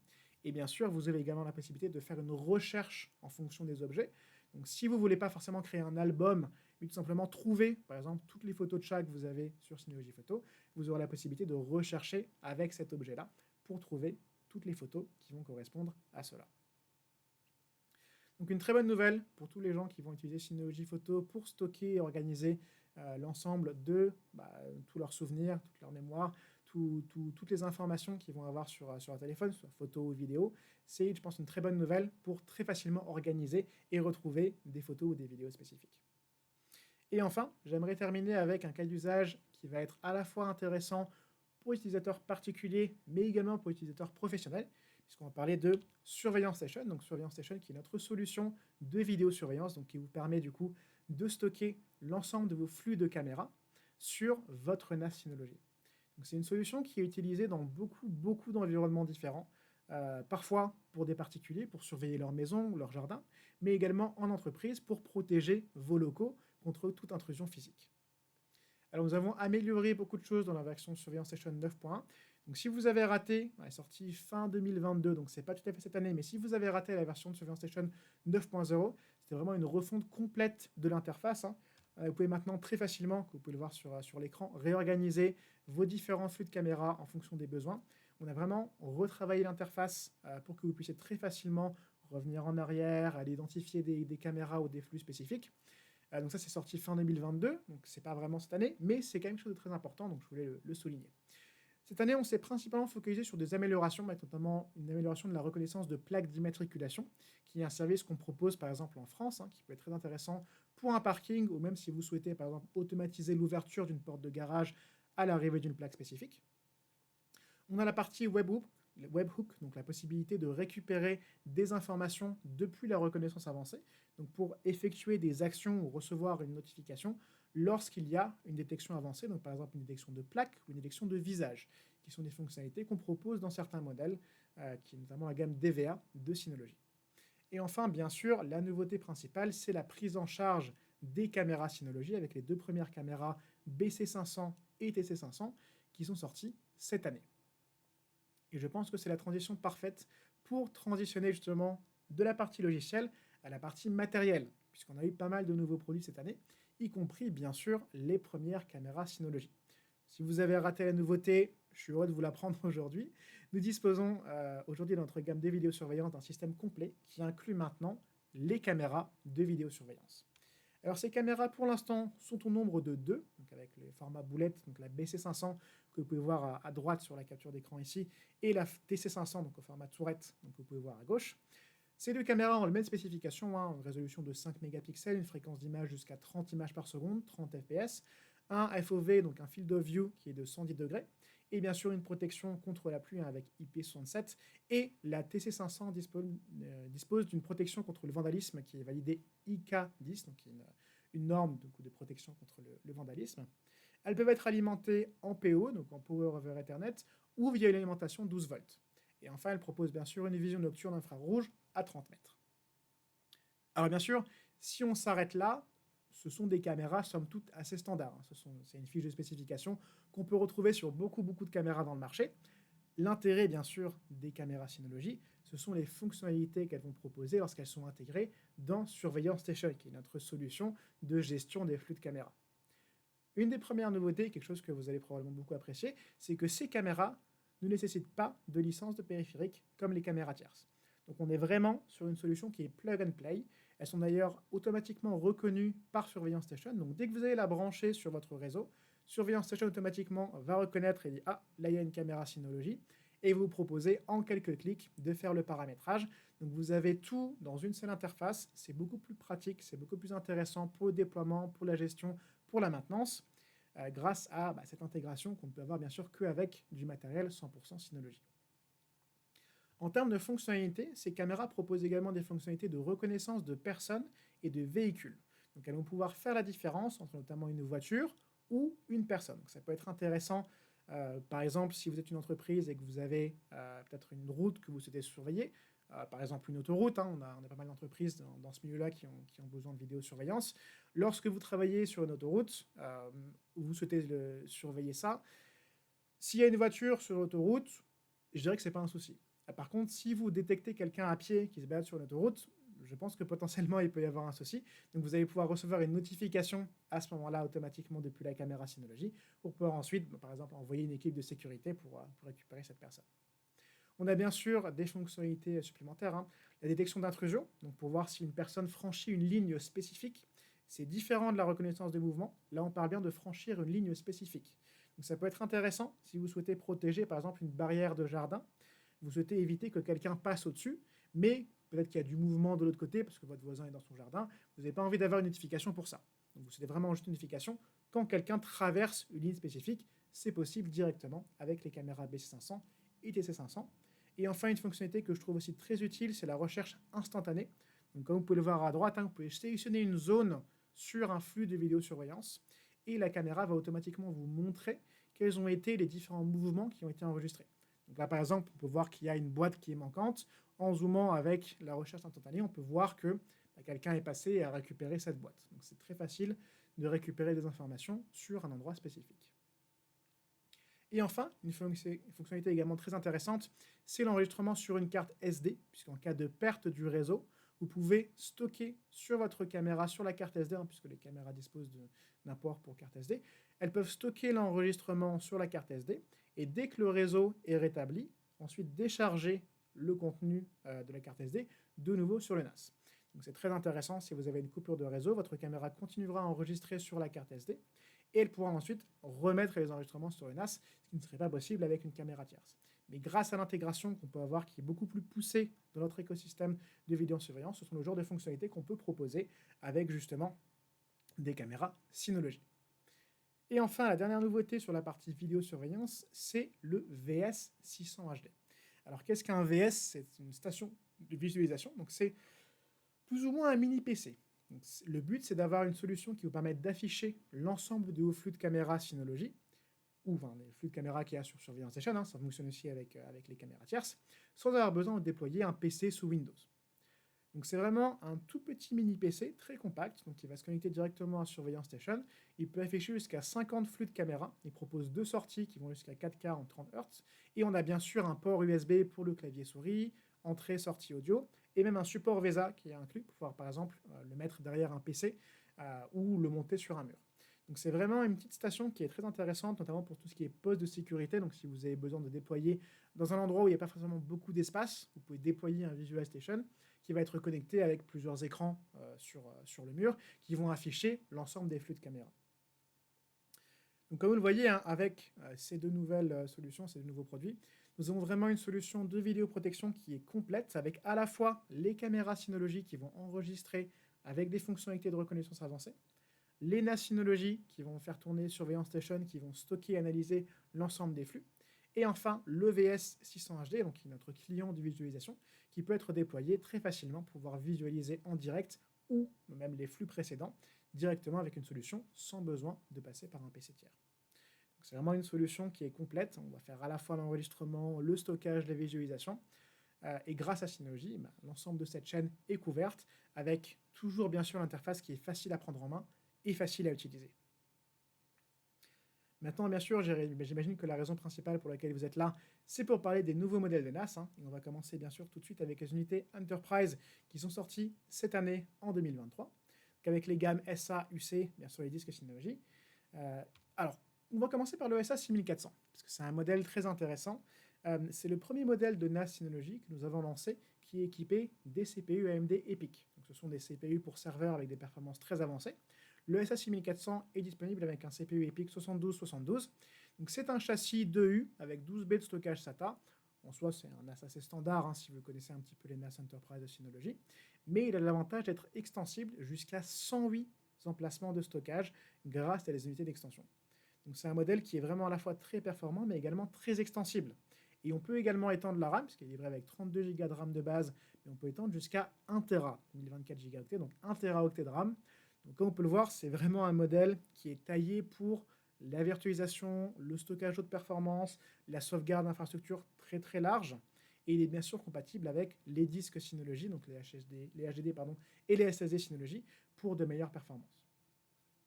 Speaker 1: Et bien sûr, vous avez également la possibilité de faire une recherche en fonction des objets. Donc si vous ne voulez pas forcément créer un album, mais tout simplement trouver, par exemple, toutes les photos de chat que vous avez sur Synology Photo, vous aurez la possibilité de rechercher avec cet objet-là pour trouver toutes les photos qui vont correspondre à cela. Donc une très bonne nouvelle pour tous les gens qui vont utiliser Synology Photo pour stocker et organiser l'ensemble de tous leurs souvenirs, toute leur mémoire, toutes les informations qu'ils vont avoir sur leur téléphone, soit photos ou vidéos. C'est, je pense, une très bonne nouvelle pour très facilement organiser et retrouver des photos ou des vidéos spécifiques. Et enfin, j'aimerais terminer avec un cas d'usage qui va être à la fois intéressant pour les utilisateurs particuliers, mais également pour les utilisateurs professionnels, puisqu'on va parler de Surveillance Station. Donc Surveillance Station qui est notre solution de vidéosurveillance, donc qui vous permet du coup de stocker l'ensemble de vos flux de caméras sur votre NAS Synology. Donc c'est une solution qui est utilisée dans beaucoup d'environnements différents, parfois pour des particuliers, pour surveiller leur maison ou leur jardin, mais également en entreprise pour protéger vos locaux contre toute intrusion physique. Alors nous avons amélioré beaucoup de choses dans la version Surveillance Station 9.1. Donc si vous avez raté, elle est sortie fin 2022, donc c'est pas tout à fait cette année, mais si vous avez raté la version de Surveillance Station 9.0, c'était vraiment une refonte complète de l'interface. Vous pouvez maintenant très facilement, comme vous pouvez le voir sur l'écran, réorganiser vos différents flux de caméras en fonction des besoins. On a vraiment retravaillé l'interface pour que vous puissiez très facilement revenir en arrière, aller identifier des caméras ou des flux spécifiques. Donc ça, c'est sorti fin 2022, donc c'est pas vraiment cette année, mais c'est quand même quelque chose de très important, donc je voulais le souligner. Cette année, on s'est principalement focalisé sur des améliorations, notamment une amélioration de la reconnaissance de plaques d'immatriculation, qui est un service qu'on propose par exemple en France, qui peut être très intéressant pour un parking, ou même si vous souhaitez par exemple automatiser l'ouverture d'une porte de garage à l'arrivée d'une plaque spécifique. On a la partie webhook, donc la possibilité de récupérer des informations depuis la reconnaissance avancée, donc pour effectuer des actions ou recevoir une notification lorsqu'il y a une détection avancée, donc par exemple une détection de plaque ou une détection de visage, qui sont des fonctionnalités qu'on propose dans certains modèles, qui est notamment la gamme DVA de Synology. Et enfin, bien sûr, la nouveauté principale, c'est la prise en charge des caméras Synology avec les deux premières caméras BC500 et TC500 qui sont sorties cette année. Et je pense que c'est la transition parfaite pour transitionner justement de la partie logicielle à la partie matérielle, puisqu'on a eu pas mal de nouveaux produits cette année, y compris bien sûr les premières caméras Synology. Si vous avez raté la nouveauté, je suis heureux de vous l'apprendre aujourd'hui. Nous disposons aujourd'hui dans notre gamme de vidéosurveillance d'un système complet qui inclut maintenant les caméras de vidéosurveillance. Alors ces caméras pour l'instant sont au nombre de 2, donc avec le format boulette, donc la BC500 que vous pouvez voir à droite sur la capture d'écran ici, et la TC500 donc au format tourette, donc que vous pouvez voir à gauche. Ces deux caméras ont la même spécification, une résolution de 5 mégapixels, une fréquence d'image jusqu'à 30 images par seconde, 30 fps, un FOV, donc un field of view qui est de 110 degrés, et bien sûr une protection contre la pluie avec IP67, et la TC500 dispose d'une protection contre le vandalisme qui est validée IK10, donc qui est une norme de protection contre le vandalisme. Elles peuvent être alimentées en PO, donc en Power over Ethernet, ou via une alimentation 12 volts. Et enfin, elle propose bien sûr une vision nocturne infrarouge à 30 mètres. Alors bien sûr, si on s'arrête là, ce sont des caméras somme toute assez standards. C'est une fiche de spécification qu'on peut retrouver sur beaucoup de caméras dans le marché. L'intérêt, bien sûr, des caméras Synology, ce sont les fonctionnalités qu'elles vont proposer lorsqu'elles sont intégrées dans Surveillance Station, qui est notre solution de gestion des flux de caméras. Une des premières nouveautés, quelque chose que vous allez probablement beaucoup apprécier, c'est que ces caméras ne nécessitent pas de licence de périphérique comme les caméras tierces. Donc on est vraiment sur une solution qui est plug and play. Elles sont d'ailleurs automatiquement reconnues par Surveillance Station. Donc dès que vous allez la brancher sur votre réseau, Surveillance Station automatiquement va reconnaître et dire « Ah, là il y a une caméra Synology » et vous proposez en quelques clics de faire le paramétrage. Donc vous avez tout dans une seule interface. C'est beaucoup plus pratique, c'est beaucoup plus intéressant pour le déploiement, pour la gestion, pour la maintenance, grâce à cette intégration qu'on ne peut avoir bien sûr qu'avec du matériel 100% Synology. En termes de fonctionnalités, ces caméras proposent également des fonctionnalités de reconnaissance de personnes et de véhicules. Donc elles vont pouvoir faire la différence entre notamment une voiture ou une personne. Donc ça peut être intéressant, par exemple, si vous êtes une entreprise et que vous avez peut-être une route que vous souhaitez surveiller, par exemple une autoroute, hein, on a pas mal d'entreprises dans ce milieu-là qui ont besoin de vidéosurveillance. Lorsque vous travaillez sur une autoroute, vous souhaitez surveiller ça, s'il y a une voiture sur l'autoroute, je dirais que c'est pas un souci. Par contre, si vous détectez quelqu'un à pied qui se balade sur l'autoroute, je pense que potentiellement il peut y avoir un souci. Donc vous allez pouvoir recevoir une notification à ce moment-là automatiquement depuis la caméra Synology pour pouvoir ensuite, par exemple, envoyer une équipe de sécurité pour récupérer cette personne. On a bien sûr des fonctionnalités supplémentaires, hein. La détection d'intrusion, donc pour voir si une personne franchit une ligne spécifique. C'est différent de la reconnaissance de mouvement. Là, on parle bien de franchir une ligne spécifique. Donc ça peut être intéressant si vous souhaitez protéger, par exemple, une barrière de jardin. Vous souhaitez éviter que quelqu'un passe au-dessus, mais peut-être qu'il y a du mouvement de l'autre côté parce que votre voisin est dans son jardin. Vous n'avez pas envie d'avoir une notification pour ça. Donc vous souhaitez vraiment juste une notification quand quelqu'un traverse une ligne spécifique. C'est possible directement avec les caméras BC500 et TC500. Et enfin, une fonctionnalité que je trouve aussi très utile, c'est la recherche instantanée. Donc, comme vous pouvez le voir à droite, hein, vous pouvez sélectionner une zone sur un flux de vidéosurveillance et la caméra va automatiquement vous montrer quels ont été les différents mouvements qui ont été enregistrés. Donc là, par exemple, on peut voir qu'il y a une boîte qui est manquante. En zoomant avec la recherche instantanée, on peut voir que quelqu'un est passé et a récupéré cette boîte. Donc c'est très facile de récupérer des informations sur un endroit spécifique. Et enfin, une fonctionnalité également très intéressante, c'est l'enregistrement sur une carte SD, puisqu'en cas de perte du réseau, vous pouvez stocker sur votre caméra, sur la carte SD, hein, puisque les caméras disposent d'un port pour carte SD, elles peuvent stocker l'enregistrement sur la carte SD, et dès que le réseau est rétabli, ensuite décharger le contenu de la carte SD de nouveau sur le NAS. Donc c'est très intéressant, si vous avez une coupure de réseau, votre caméra continuera à enregistrer sur la carte SD, et elle pourra ensuite remettre les enregistrements sur le NAS, ce qui ne serait pas possible avec une caméra tierce. Mais grâce à l'intégration qu'on peut avoir, qui est beaucoup plus poussée dans notre écosystème de vidéosurveillance, ce sont le genre de fonctionnalités qu'on peut proposer avec justement des caméras Synology. Et enfin, la dernière nouveauté sur la partie vidéosurveillance, c'est le VS600 HD. Alors qu'est-ce qu'un VS? C'est une station de visualisation, donc c'est plus ou moins un mini PC. Donc, le but, c'est d'avoir une solution qui vous permette d'afficher l'ensemble de vos flux de caméras Synology, ou enfin, les flux de caméras qu'il y a sur Surveillance Station, hein, ça fonctionne aussi avec les caméras tierces, sans avoir besoin de déployer un PC sous Windows. Donc c'est vraiment un tout petit mini PC, très compact, donc il va se connecter directement à Surveillance Station. Il peut afficher jusqu'à 50 flux de caméras. Il propose deux sorties qui vont jusqu'à 4K en 30 Hz. Et on a bien sûr un port USB pour le clavier souris, entrée-sortie audio, et même un support VESA qui est inclus pour pouvoir par exemple le mettre derrière un PC ou le monter sur un mur. Donc c'est vraiment une petite station qui est très intéressante, notamment pour tout ce qui est poste de sécurité. Donc si vous avez besoin de déployer dans un endroit où il n'y a pas forcément beaucoup d'espace, vous pouvez déployer un Visual Station qui va être connecté avec plusieurs écrans sur le mur qui vont afficher l'ensemble des flux de caméra. Donc comme vous le voyez, hein, avec ces deux nouvelles solutions, ces deux nouveaux produits, nous avons vraiment une solution de vidéoprotection qui est complète, avec à la fois les caméras Synology qui vont enregistrer avec des fonctionnalités de reconnaissance avancées, les NAS Synology qui vont faire tourner Surveillance Station, qui vont stocker et analyser l'ensemble des flux, et enfin le VS600 HD, donc qui est notre client de visualisation, qui peut être déployé très facilement pour pouvoir visualiser en direct ou même les flux précédents directement avec une solution sans besoin de passer par un PC tiers. C'est vraiment une solution qui est complète. On va faire à la fois l'enregistrement, le stockage, la visualisation. Et grâce à Synology, l'ensemble de cette chaîne est couverte avec toujours bien sûr l'interface qui est facile à prendre en main et facile à utiliser. Maintenant, bien sûr, j'imagine que la raison principale pour laquelle vous êtes là, c'est pour parler des nouveaux modèles de NAS. Hein, et on va commencer bien sûr tout de suite avec les unités Enterprise qui sont sorties cette année en 2023. Avec les gammes SA, UC, bien sûr les disques Synology. Alors, on va commencer par le SA 6400, parce que c'est un modèle très intéressant. C'est le premier modèle de NAS Synology que nous avons lancé qui est équipé des CPU AMD EPYC. Donc, ce sont des CPU pour serveurs avec des performances très avancées. Le SA 6400 est disponible avec un CPU EPYC 7272. Donc c'est un châssis 2U avec 12 baies de stockage SATA. En soi, c'est un NAS assez standard, hein, si vous connaissez un petit peu les NAS Enterprise de Synology. Mais il a l'avantage d'être extensible jusqu'à 108 emplacements de stockage grâce à des unités d'extension. Donc c'est un modèle qui est vraiment à la fois très performant, mais également très extensible. Et on peut également étendre la RAM, puisqu'il est livré avec 32 Go de RAM de base, mais on peut étendre jusqu'à 1 Tera, 1024 Go, donc 1 Teraoctet de RAM. Donc comme on peut le voir, c'est vraiment un modèle qui est taillé pour la virtualisation, le stockage haute performance, la sauvegarde d'infrastructures très très large. et il est bien sûr compatible avec les disques Synology, donc les HDD pardon, et les SSD Synology pour de meilleures performances.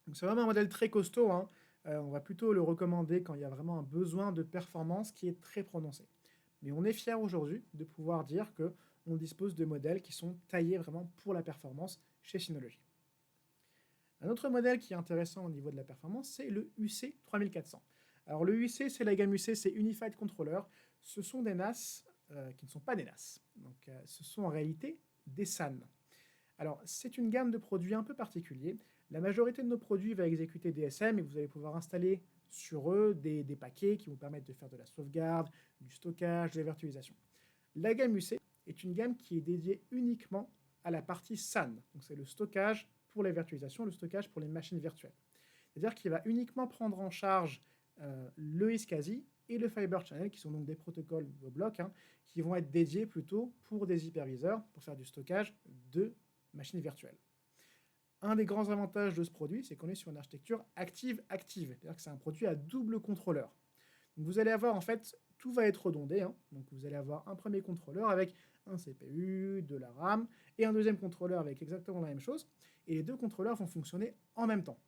Speaker 1: Donc c'est vraiment un modèle très costaud, hein. On va plutôt le recommander quand il y a vraiment un besoin de performance qui est très prononcé. Mais on est fiers aujourd'hui de pouvoir dire que on dispose de modèles qui sont taillés vraiment pour la performance chez Synology. Un autre modèle qui est intéressant au niveau de la performance, c'est le UC3400. Alors le UC, c'est la gamme UC, c'est Unified Controller. Ce sont des NAS qui ne sont pas des NAS. Donc ce sont en réalité des SAN. Alors c'est une gamme de produits un peu particulier. La majorité de nos produits va exécuter DSM et vous allez pouvoir installer sur eux des paquets qui vous permettent de faire de la sauvegarde, du stockage, de la virtualisation. La gamme UC est une gamme qui est dédiée uniquement à la partie SAN. Donc c'est le stockage pour la virtualisation, le stockage pour les machines virtuelles. C'est-à-dire qu'il va uniquement prendre en charge le iSCSI et le Fiber Channel, qui sont donc des protocoles ou blocs, hein, qui vont être dédiés plutôt pour des hyperviseurs, pour faire du stockage de machines virtuelles. Un des grands avantages de ce produit, c'est qu'on est sur une architecture active-active, c'est-à-dire que c'est un produit à double contrôleur. Donc vous allez avoir en fait, tout va être redondé, hein. Donc vous allez avoir un premier contrôleur avec un CPU, de la RAM, et un deuxième contrôleur avec exactement la même chose, et les deux contrôleurs vont fonctionner en même temps.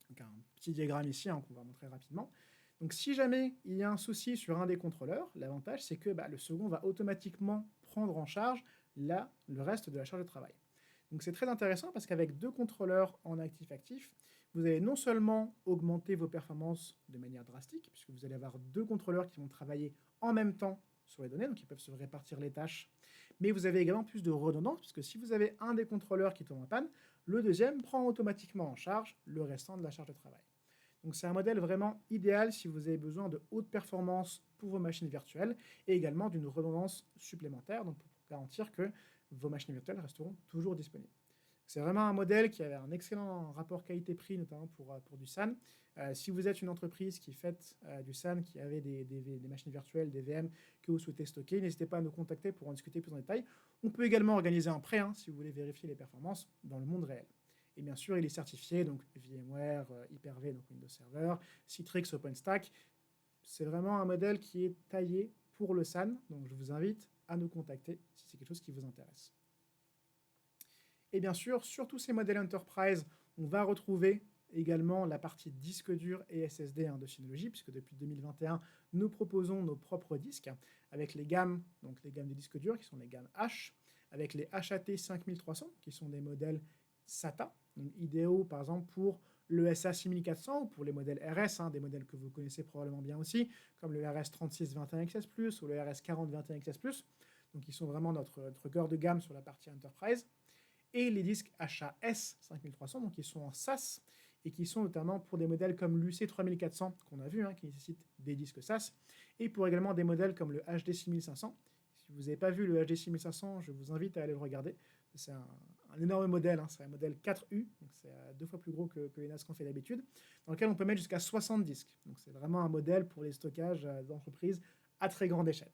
Speaker 1: Donc un petit diagramme ici hein, qu'on va montrer rapidement. Donc si jamais il y a un souci sur un des contrôleurs, l'avantage c'est que le second va automatiquement prendre en charge le reste de la charge de travail. Donc c'est très intéressant parce qu'avec deux contrôleurs en actif-actif, vous allez non seulement augmenter vos performances de manière drastique, puisque vous allez avoir deux contrôleurs qui vont travailler en même temps sur les données, donc ils peuvent se répartir les tâches, mais vous avez également plus de redondance, puisque si vous avez un des contrôleurs qui tombe en panne, le deuxième prend automatiquement en charge le restant de la charge de travail. Donc c'est un modèle vraiment idéal si vous avez besoin de haute performance pour vos machines virtuelles et également d'une redondance supplémentaire, donc pour garantir que vos machines virtuelles resteront toujours disponibles. C'est vraiment un modèle qui avait un excellent rapport qualité-prix, notamment pour du SAN. Si vous êtes une entreprise qui fait du SAN, qui avait des machines virtuelles, des VM que vous souhaitez stocker, n'hésitez pas à nous contacter pour en discuter plus en détail. On peut également organiser un prêt hein, si vous voulez vérifier les performances dans le monde réel. Et bien sûr, il est certifié, donc VMware, Hyper-V, donc Windows Server, Citrix, OpenStack. C'est vraiment un modèle qui est taillé pour le SAN, donc je vous invite à nous contacter si c'est quelque chose qui vous intéresse. Et bien sûr, sur tous ces modèles Enterprise, on va retrouver également la partie disque dur et SSD hein, de Synology, puisque depuis 2021, nous proposons nos propres disques avec les gammes, donc les gammes de disques durs qui sont les gammes H, avec les HAT 5300 qui sont des modèles SATA, donc idéaux par exemple pour le SA 6400 ou pour les modèles RS, hein, des modèles que vous connaissez probablement bien aussi, comme le RS 3621XS+, ou le RS 4021XS+, donc ils sont vraiment notre cœur de gamme sur la partie Enterprise, et les disques HAS 5300, donc qui sont en SAS, et qui sont notamment pour des modèles comme l'UC 3400 qu'on a vu, hein, qui nécessitent des disques SAS, et pour également des modèles comme le HD 6500. Si vous n'avez pas vu le HD 6500, je vous invite à aller le regarder. C'est un énorme modèle, hein, c'est un modèle 4U, donc c'est 2 fois plus gros que les NAS qu'on fait d'habitude, dans lequel on peut mettre jusqu'à 60 disques. Donc c'est vraiment un modèle pour les stockages d'entreprise à très grande échelle.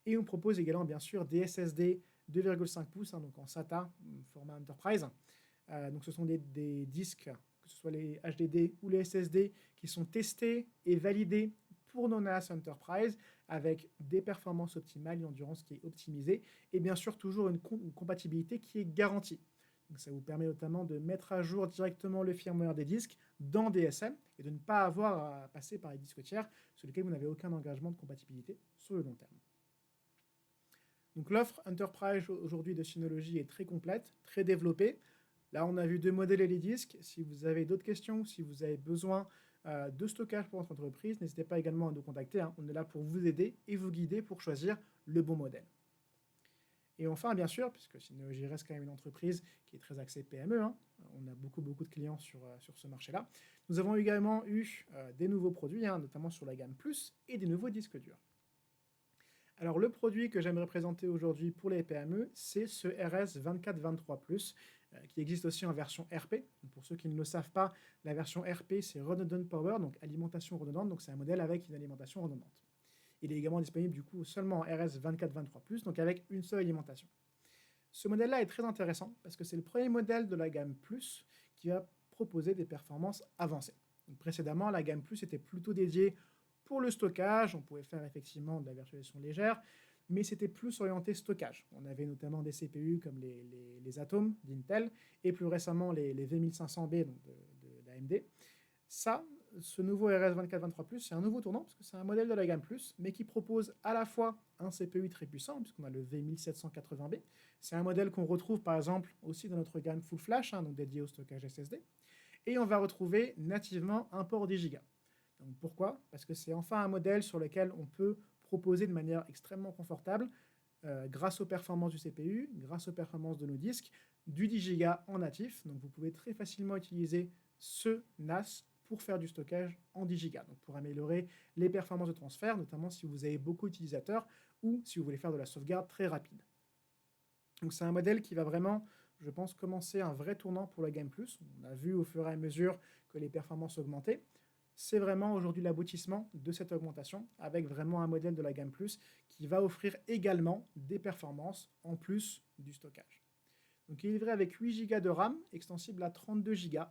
Speaker 1: Et on propose également bien sûr des SSD 2,5 pouces, hein, donc en SATA, format Enterprise. Donc ce sont des disques, que ce soit les HDD ou les SSD, qui sont testés et validés pour nos NAS Enterprise, avec des performances optimales, une endurance qui est optimisée, et bien sûr toujours une compatibilité qui est garantie. Donc ça vous permet notamment de mettre à jour directement le firmware des disques dans DSM, et de ne pas avoir à passer par les disques tiers, sur lesquels vous n'avez aucun engagement de compatibilité sur le long terme. Donc l'offre Enterprise aujourd'hui de Synology est très complète, très développée. Là, on a vu deux modèles et les disques. Si vous avez d'autres questions, si vous avez besoin de stockage pour votre entreprise, n'hésitez pas également à nous contacter, hein. On est là pour vous aider et vous guider pour choisir le bon modèle. Et enfin, bien sûr, puisque Synology reste quand même une entreprise qui est très axée PME, hein, on a beaucoup de clients sur ce marché-là, nous avons également eu des nouveaux produits, hein, notamment sur la gamme Plus, et des nouveaux disques durs. Alors le produit que j'aimerais présenter aujourd'hui pour les PME, c'est ce RS2423+, qui existe aussi en version RP. Donc, pour ceux qui ne le savent pas, la version RP, c'est Redundant Power, donc alimentation redondante, donc c'est un modèle avec une alimentation redondante. Il est également disponible du coup seulement en RS2423+, donc avec une seule alimentation. Ce modèle-là est très intéressant parce que c'est le premier modèle de la gamme Plus qui va proposer des performances avancées. Donc, précédemment, la gamme Plus était plutôt dédiée pour le stockage, on pouvait faire effectivement de la virtualisation légère, mais c'était plus orienté stockage. On avait notamment des CPU comme les Atom d'Intel et plus récemment les V1500B donc d'AMD. Ça, ce nouveau RS2423+, c'est un nouveau tournant parce que c'est un modèle de la gamme Plus, mais qui propose à la fois un CPU très puissant, puisqu'on a le V1780B. C'est un modèle qu'on retrouve par exemple aussi dans notre gamme Full Flash, donc dédié au stockage SSD. Et on va retrouver nativement un port 10 Go. Donc pourquoi? Parce que c'est enfin un modèle sur lequel on peut proposer de manière extrêmement confortable, grâce aux performances du CPU, grâce aux performances de nos disques, du 10 Go en natif. Donc vous pouvez très facilement utiliser ce NAS pour faire du stockage en 10 Go, donc pour améliorer les performances de transfert, notamment si vous avez beaucoup d'utilisateurs ou si vous voulez faire de la sauvegarde très rapide. Donc c'est un modèle qui va vraiment, je pense, commencer un vrai tournant pour la gamme Plus. On a vu au fur et à mesure que les performances augmentaient. C'est vraiment aujourd'hui l'aboutissement de cette augmentation, avec vraiment un modèle de la gamme Plus qui va offrir également des performances en plus du stockage. Donc il est livré avec 8 Go de RAM, extensible à 32 Go.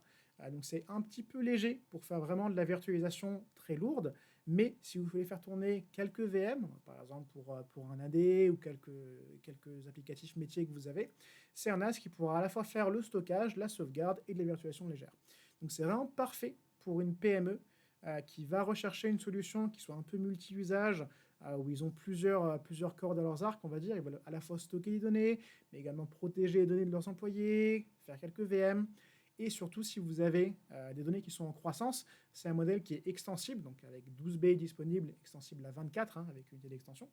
Speaker 1: Donc c'est un petit peu léger pour faire vraiment de la virtualisation très lourde, mais si vous voulez faire tourner quelques VM, par exemple pour un AD ou quelques applicatifs métiers que vous avez, c'est un NAS qui pourra à la fois faire le stockage, la sauvegarde et de la virtualisation légère. Donc c'est vraiment parfait pour une PME qui va rechercher une solution qui soit un peu multi-usage, où ils ont plusieurs cordes à leurs arcs, on va dire. Ils veulent à la fois stocker les données, mais également protéger les données de leurs employés, faire quelques VM. Et surtout, si vous avez des données qui sont en croissance, c'est un modèle qui est extensible, donc avec 12 B disponible, extensible à 24 avec unité d'extension.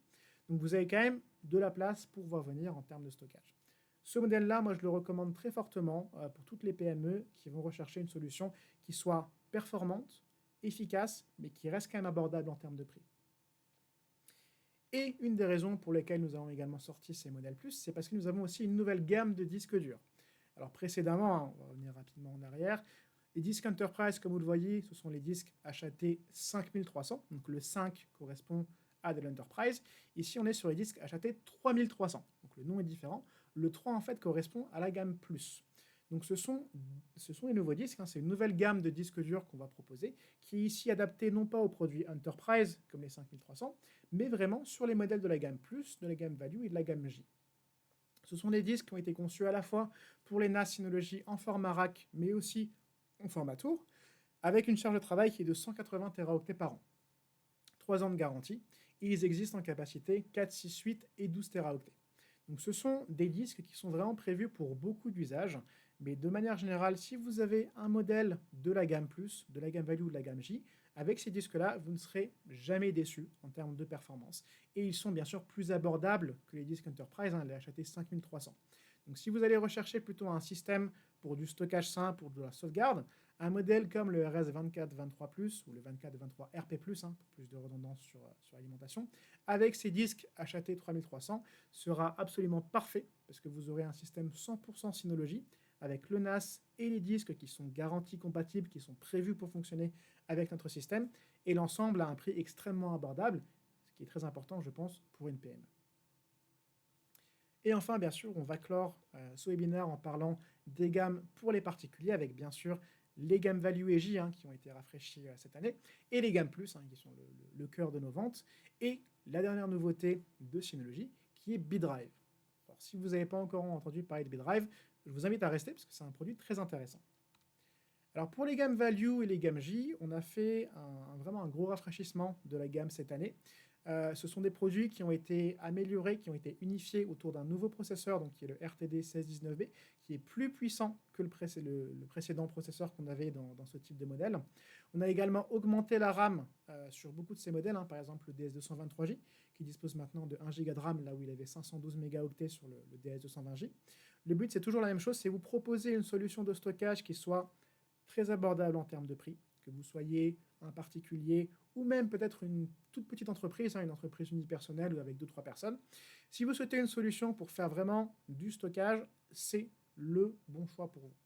Speaker 1: Donc vous avez quand même de la place pour voir venir en termes de stockage. Ce modèle-là, moi je le recommande très fortement pour toutes les PME qui vont rechercher une solution qui soit performante, efficace, mais qui reste quand même abordable en termes de prix. Et une des raisons pour lesquelles nous avons également sorti ces modèles Plus, c'est parce que nous avons aussi une nouvelle gamme de disques durs. Alors précédemment, on va revenir rapidement en arrière, les disques Enterprise, comme vous le voyez, ce sont les disques HAT 5300, donc le 5 correspond à de l'Enterprise. Ici, on est sur les disques HAT 3300, donc le nom est différent. Le 3, en fait, correspond à la gamme Plus. Donc ce sont les nouveaux disques, c'est une nouvelle gamme de disques durs qu'on va proposer, qui est ici adaptée non pas aux produits Enterprise, comme les 5300, mais vraiment sur les modèles de la gamme Plus, de la gamme Value et de la gamme J. Ce sont des disques qui ont été conçus à la fois pour les NAS Synology en format rack, mais aussi en format tour, avec une charge de travail qui est de 180 Teraoctets par an. 3 ans de garantie, et ils existent en capacité 4, 6, 8 et 12 Teraoctets. Donc ce sont des disques qui sont vraiment prévus pour beaucoup d'usages, mais de manière générale, si vous avez un modèle de la gamme Plus, de la gamme Value ou de la gamme J, avec ces disques-là, vous ne serez jamais déçus en termes de performance. Et ils sont bien sûr plus abordables que les disques Enterprise, les HAT 5300. Donc si vous allez rechercher plutôt un système pour du stockage simple, pour de la sauvegarde, un modèle comme le RS2423+, ou le 2423RP+, pour plus de redondance sur l'alimentation, avec ces disques HAT 3300, sera absolument parfait, parce que vous aurez un système 100% Synology, avec le NAS et les disques qui sont garantis compatibles, qui sont prévus pour fonctionner avec notre système, et l'ensemble à un prix extrêmement abordable, ce qui est très important, je pense, pour une PME. Et enfin, bien sûr, on va clore ce webinaire en parlant des gammes pour les particuliers, avec bien sûr les gammes Value et J qui ont été rafraîchies cette année, et les gammes Plus, qui sont le cœur de nos ventes, et la dernière nouveauté de Synology, qui est BitDrive. Alors, si vous n'avez pas encore entendu parler de BitDrive, je vous invite à rester, parce que c'est un produit très intéressant. Alors pour les gammes Value et les gammes J, on a fait vraiment un gros rafraîchissement de la gamme cette année. Ce sont des produits qui ont été améliorés, qui ont été unifiés autour d'un nouveau processeur, donc qui est le RTD 1619B, qui est plus puissant que le précédent processeur qu'on avait dans ce type de modèle. On a également augmenté la RAM sur beaucoup de ces modèles, par exemple le DS223J, qui dispose maintenant de 1 Go de RAM, là où il avait 512 mégaoctets sur le DS220J. Le but, c'est toujours la même chose, c'est vous proposer une solution de stockage qui soit très abordable en termes de prix, que vous soyez un particulier ou même peut-être une toute petite entreprise, une entreprise unipersonnelle ou avec 2-3 personnes. Si vous souhaitez une solution pour faire vraiment du stockage, c'est le bon choix pour vous.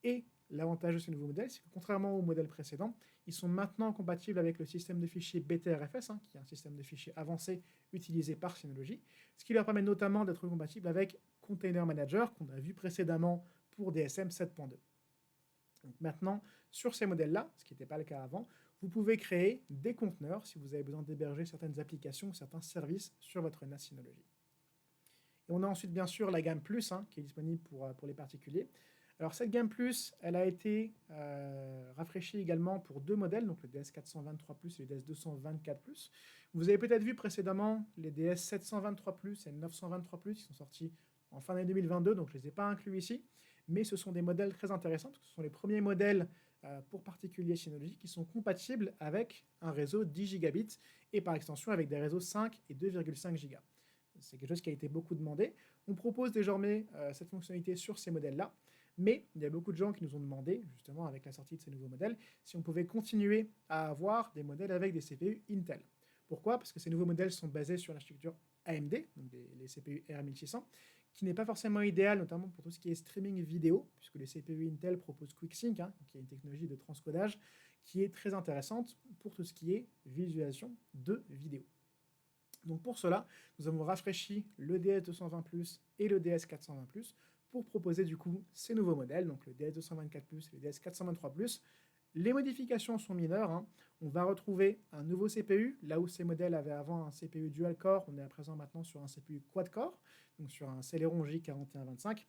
Speaker 1: Et l'avantage de ces nouveaux modèles, c'est que contrairement aux modèles précédents, ils sont maintenant compatibles avec le système de fichiers BTRFS, qui est un système de fichiers avancé utilisé par Synology, ce qui leur permet notamment d'être compatible avec Container Manager, qu'on a vu précédemment pour DSM 7.2. Donc maintenant, sur ces modèles-là, ce qui n'était pas le cas avant, vous pouvez créer des conteneurs si vous avez besoin d'héberger certaines applications ou certains services sur votre NAS Synology. Et on a ensuite bien sûr la gamme Plus hein, qui est disponible pour les particuliers. Alors cette gamme Plus, elle a été rafraîchie également pour deux modèles, donc le DS423 Plus et le DS224 Plus. Vous avez peut-être vu précédemment les DS723 Plus et 923 Plus qui sont sortis en fin d'année 2022, donc je ne les ai pas inclus ici, mais ce sont des modèles très intéressants, parce que ce sont les premiers modèles pour particuliers Synology qui sont compatibles avec un réseau 10 gigabits et par extension avec des réseaux 5 et 2,5 gigas. C'est quelque chose qui a été beaucoup demandé. On propose désormais cette fonctionnalité sur ces modèles-là, mais il y a beaucoup de gens qui nous ont demandé, justement avec la sortie de ces nouveaux modèles, si on pouvait continuer à avoir des modèles avec des CPU Intel. Pourquoi? Parce que ces nouveaux modèles sont basés sur l'architecture AMD, donc les CPU R1600, qui n'est pas forcément idéal, notamment pour tout ce qui est streaming vidéo, puisque les CPU Intel proposent QuickSync, hein, qui est une technologie de transcodage qui est très intéressante pour tout ce qui est visualisation de vidéo. Donc pour cela, nous avons rafraîchi le DS220 et le DS420 pour proposer du coup ces nouveaux modèles, donc le DS224 et le DS423 Les modifications sont mineures, hein. On va retrouver un nouveau CPU, là où ces modèles avaient avant un CPU dual-core, on est à présent maintenant sur un CPU quad-core, donc sur un Celeron J4125,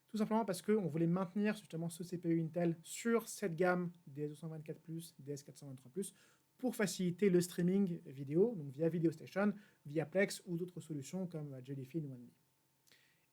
Speaker 1: tout simplement parce qu'on voulait maintenir justement ce CPU Intel sur cette gamme DS224 DS423 pour faciliter le streaming vidéo, donc via VideoStation, via Plex ou d'autres solutions comme Jellyfin ou OneMe.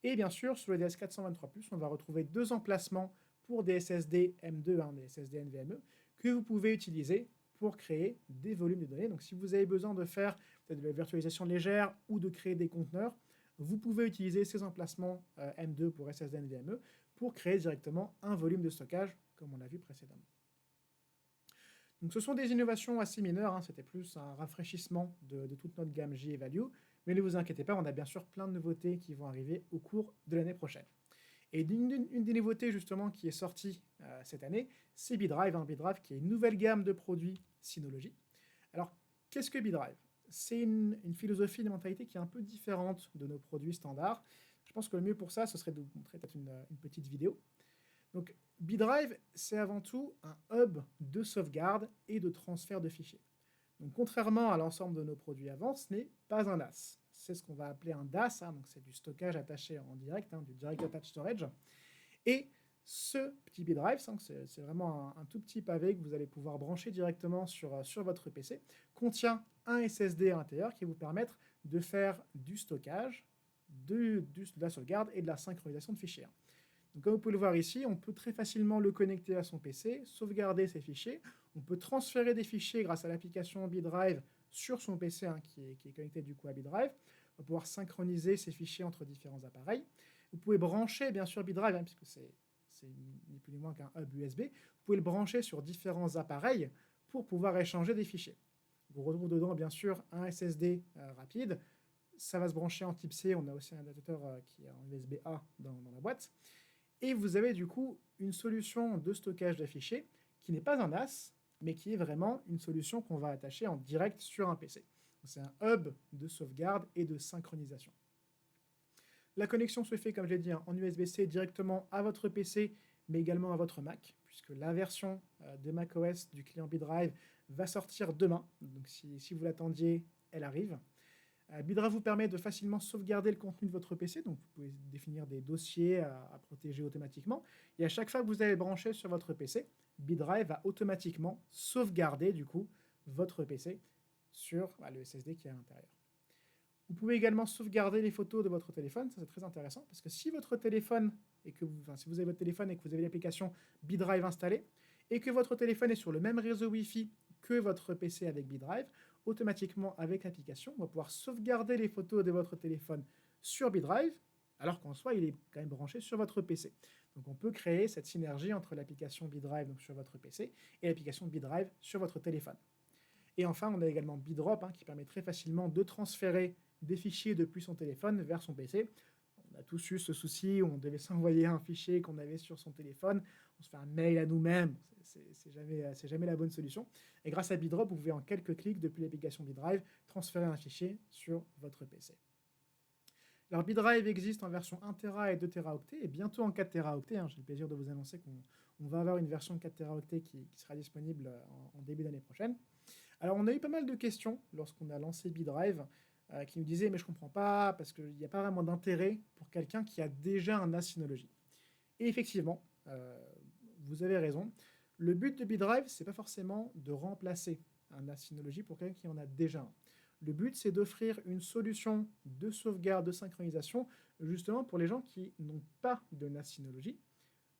Speaker 1: Et bien sûr, sur le DS423 on va retrouver deux emplacements pour des SSD M2, hein, des SSD NVMe, que vous pouvez utiliser pour créer des volumes de données. Donc si vous avez besoin de faire peut-être de la virtualisation légère ou de créer des conteneurs, vous pouvez utiliser ces emplacements M2 pour SSD NVMe pour créer directement un volume de stockage, comme on l'a vu précédemment. Donc ce sont des innovations assez mineures, hein, c'était plus un rafraîchissement de toute notre gamme J et Value, mais ne vous inquiétez pas, on a bien sûr plein de nouveautés qui vont arriver au cours de l'année prochaine. Et une des nouveautés justement qui est sortie cette année, c'est BeeDrive, hein, BeeDrive qui est une nouvelle gamme de produits Synology. Alors qu'est-ce que BeeDrive? C'est une philosophie, une mentalité qui est un peu différente de nos produits standards. Je pense que le mieux pour ça, ce serait de vous montrer peut-être une petite vidéo. Donc BeeDrive, c'est avant tout un hub de sauvegarde et de transfert de fichiers. Donc contrairement à l'ensemble de nos produits avant, ce n'est pas un NAS. C'est ce qu'on va appeler un DAS, hein, donc c'est du stockage attaché en direct, hein, du Direct Attached Storage. Et ce petit BeeDrive, hein, c'est vraiment un tout petit pavé que vous allez pouvoir brancher directement sur votre PC, contient un SSD à l'intérieur qui va vous permettre de faire du stockage, de la sauvegarde et de la synchronisation de fichiers. Donc comme vous pouvez le voir ici, on peut très facilement le connecter à son PC, sauvegarder ses fichiers. On peut transférer des fichiers grâce à l'application BeeDrive sur son PC hein, qui est connecté du coup à BeeDrive. On va pouvoir synchroniser ces fichiers entre différents appareils. Vous pouvez brancher bien sûr BeeDrive, hein, puisque c'est ni plus ni moins qu'un hub USB. Vous pouvez le brancher sur différents appareils pour pouvoir échanger des fichiers. On retrouve dedans bien sûr un SSD rapide. Ça va se brancher en type C. On a aussi un adaptateur qui est en USB-A dans la boîte. Et vous avez du coup une solution de stockage de fichiers qui n'est pas un NAS, mais qui est vraiment une solution qu'on va attacher en direct sur un PC. C'est un hub de sauvegarde et de synchronisation. La connexion se fait, comme je l'ai dit, en USB-C directement à votre PC, mais également à votre Mac, puisque la version de macOS du client BeeDrive va sortir demain. Donc si vous l'attendiez, elle arrive. BeeDrive vous permet de facilement sauvegarder le contenu de votre PC, donc vous pouvez définir des dossiers à protéger automatiquement. Et à chaque fois que vous allez brancher sur votre PC, BeeDrive va automatiquement sauvegarder du coup votre PC sur le SSD qui est à l'intérieur. Vous pouvez également sauvegarder les photos de votre téléphone, ça c'est très intéressant, parce que si votre téléphone, si vous avez votre téléphone et que vous avez l'application BeeDrive installée, et que votre téléphone est sur le même réseau Wi-Fi que votre PC avec BeeDrive, automatiquement avec l'application, on va pouvoir sauvegarder les photos de votre téléphone sur BeeDrive, alors qu'en soi, il est quand même branché sur votre PC. Donc on peut créer cette synergie entre l'application BeeDrive donc sur votre PC et l'application BeeDrive sur votre téléphone. Et enfin, on a également BeeDrop qui permet très facilement de transférer des fichiers depuis son téléphone vers son PC. On a tous eu ce souci où on devait s'envoyer un fichier qu'on avait sur son téléphone, on se fait un mail à nous-mêmes, c'est jamais la bonne solution. Et grâce à BeeDrop, vous pouvez en quelques clics depuis l'application BeeDrive transférer un fichier sur votre PC. Alors BitDrive existe en version 1 Tera et 2 Teraoctets et bientôt en 4 Teraoctets, hein. J'ai le plaisir de vous annoncer qu'on va avoir une version 4 Teraoctets qui sera disponible en début d'année prochaine. Alors on a eu pas mal de questions lorsqu'on a lancé BitDrive qui nous disaient: «Mais je comprends pas parce qu'il n'y a pas vraiment d'intérêt pour quelqu'un qui a déjà un NAS Synology». Et effectivement, vous avez raison. Le but de BitDrive, c'est pas forcément de remplacer un NAS Synology pour quelqu'un qui en a déjà un. Le but, c'est d'offrir une solution de sauvegarde, de synchronisation, justement pour les gens qui n'ont pas de NAS Synology.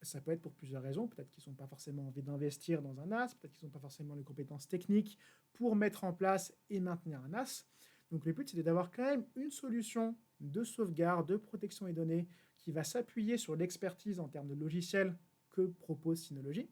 Speaker 1: Ça peut être pour plusieurs raisons. Peut-être qu'ils n'ont pas forcément envie d'investir dans un NAS, peut-être qu'ils n'ont pas forcément les compétences techniques pour mettre en place et maintenir un NAS. Donc le but, c'est d'avoir quand même une solution de sauvegarde, de protection des données qui va s'appuyer sur l'expertise en termes de logiciel que propose Synology,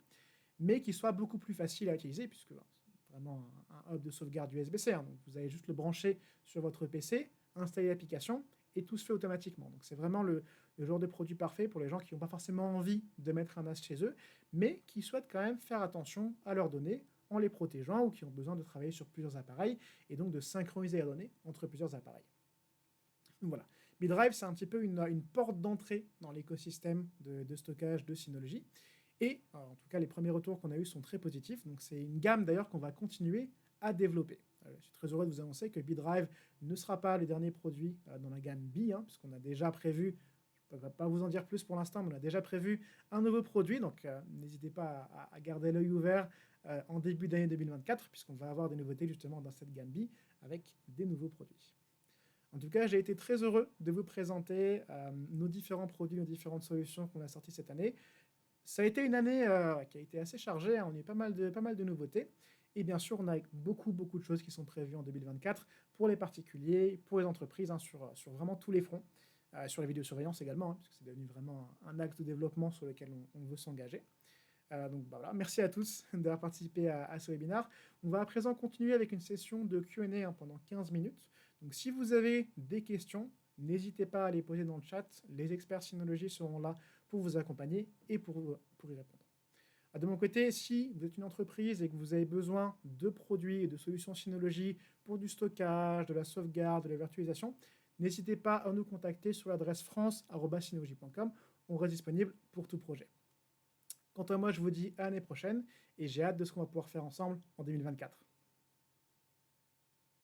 Speaker 1: mais qui soit beaucoup plus facile à utiliser, puisque c'est vraiment un hub de sauvegarde USB-C. Hein. Donc vous allez juste le brancher sur votre PC, installer l'application, et tout se fait automatiquement. Donc c'est vraiment le genre de produit parfait pour les gens qui n'ont pas forcément envie de mettre un NAS chez eux, mais qui souhaitent quand même faire attention à leurs données en les protégeant ou qui ont besoin de travailler sur plusieurs appareils et donc de synchroniser les données entre plusieurs appareils. Donc voilà, BitDrive, c'est un petit peu une porte d'entrée dans l'écosystème de stockage de Synology. Et en tout cas, les premiers retours qu'on a eus sont très positifs. Donc c'est une gamme d'ailleurs qu'on va continuer à développer. Je suis très heureux de vous annoncer que BitDrive ne sera pas le dernier produit dans la gamme B, hein, puisqu'on a déjà prévu, je ne peux pas vous en dire plus pour l'instant, mais on a déjà prévu un nouveau produit. Donc n'hésitez pas à garder l'œil ouvert en début d'année 2024, puisqu'on va avoir des nouveautés justement dans cette gamme B avec des nouveaux produits. En tout cas, j'ai été très heureux de vous présenter nos différents produits, nos différentes solutions qu'on a sorties cette année. Ça a été une année qui a été assez chargée, hein. On a eu pas mal de nouveautés. Et bien sûr, on a beaucoup, beaucoup de choses qui sont prévues en 2024 pour les particuliers, pour les entreprises, hein, sur vraiment tous les fronts. Sur la vidéosurveillance également, hein, puisque c'est devenu vraiment un axe de développement sur lequel on veut s'engager. Donc bah, voilà, merci à tous d'avoir participé à ce webinaire. On va à présent continuer avec une session de Q&A pendant 15 minutes. Donc si vous avez des questions, n'hésitez pas à les poser dans le chat. Les experts Synology seront là pour vous accompagner et pour y répondre. De mon côté, si vous êtes une entreprise et que vous avez besoin de produits et de solutions Synology pour du stockage, de la sauvegarde, de la virtualisation, n'hésitez pas à nous contacter sur l'adresse france@synology.com. On reste disponible pour tout projet. Quant à moi, je vous dis à l'année prochaine et j'ai hâte de ce qu'on va pouvoir faire ensemble en 2024.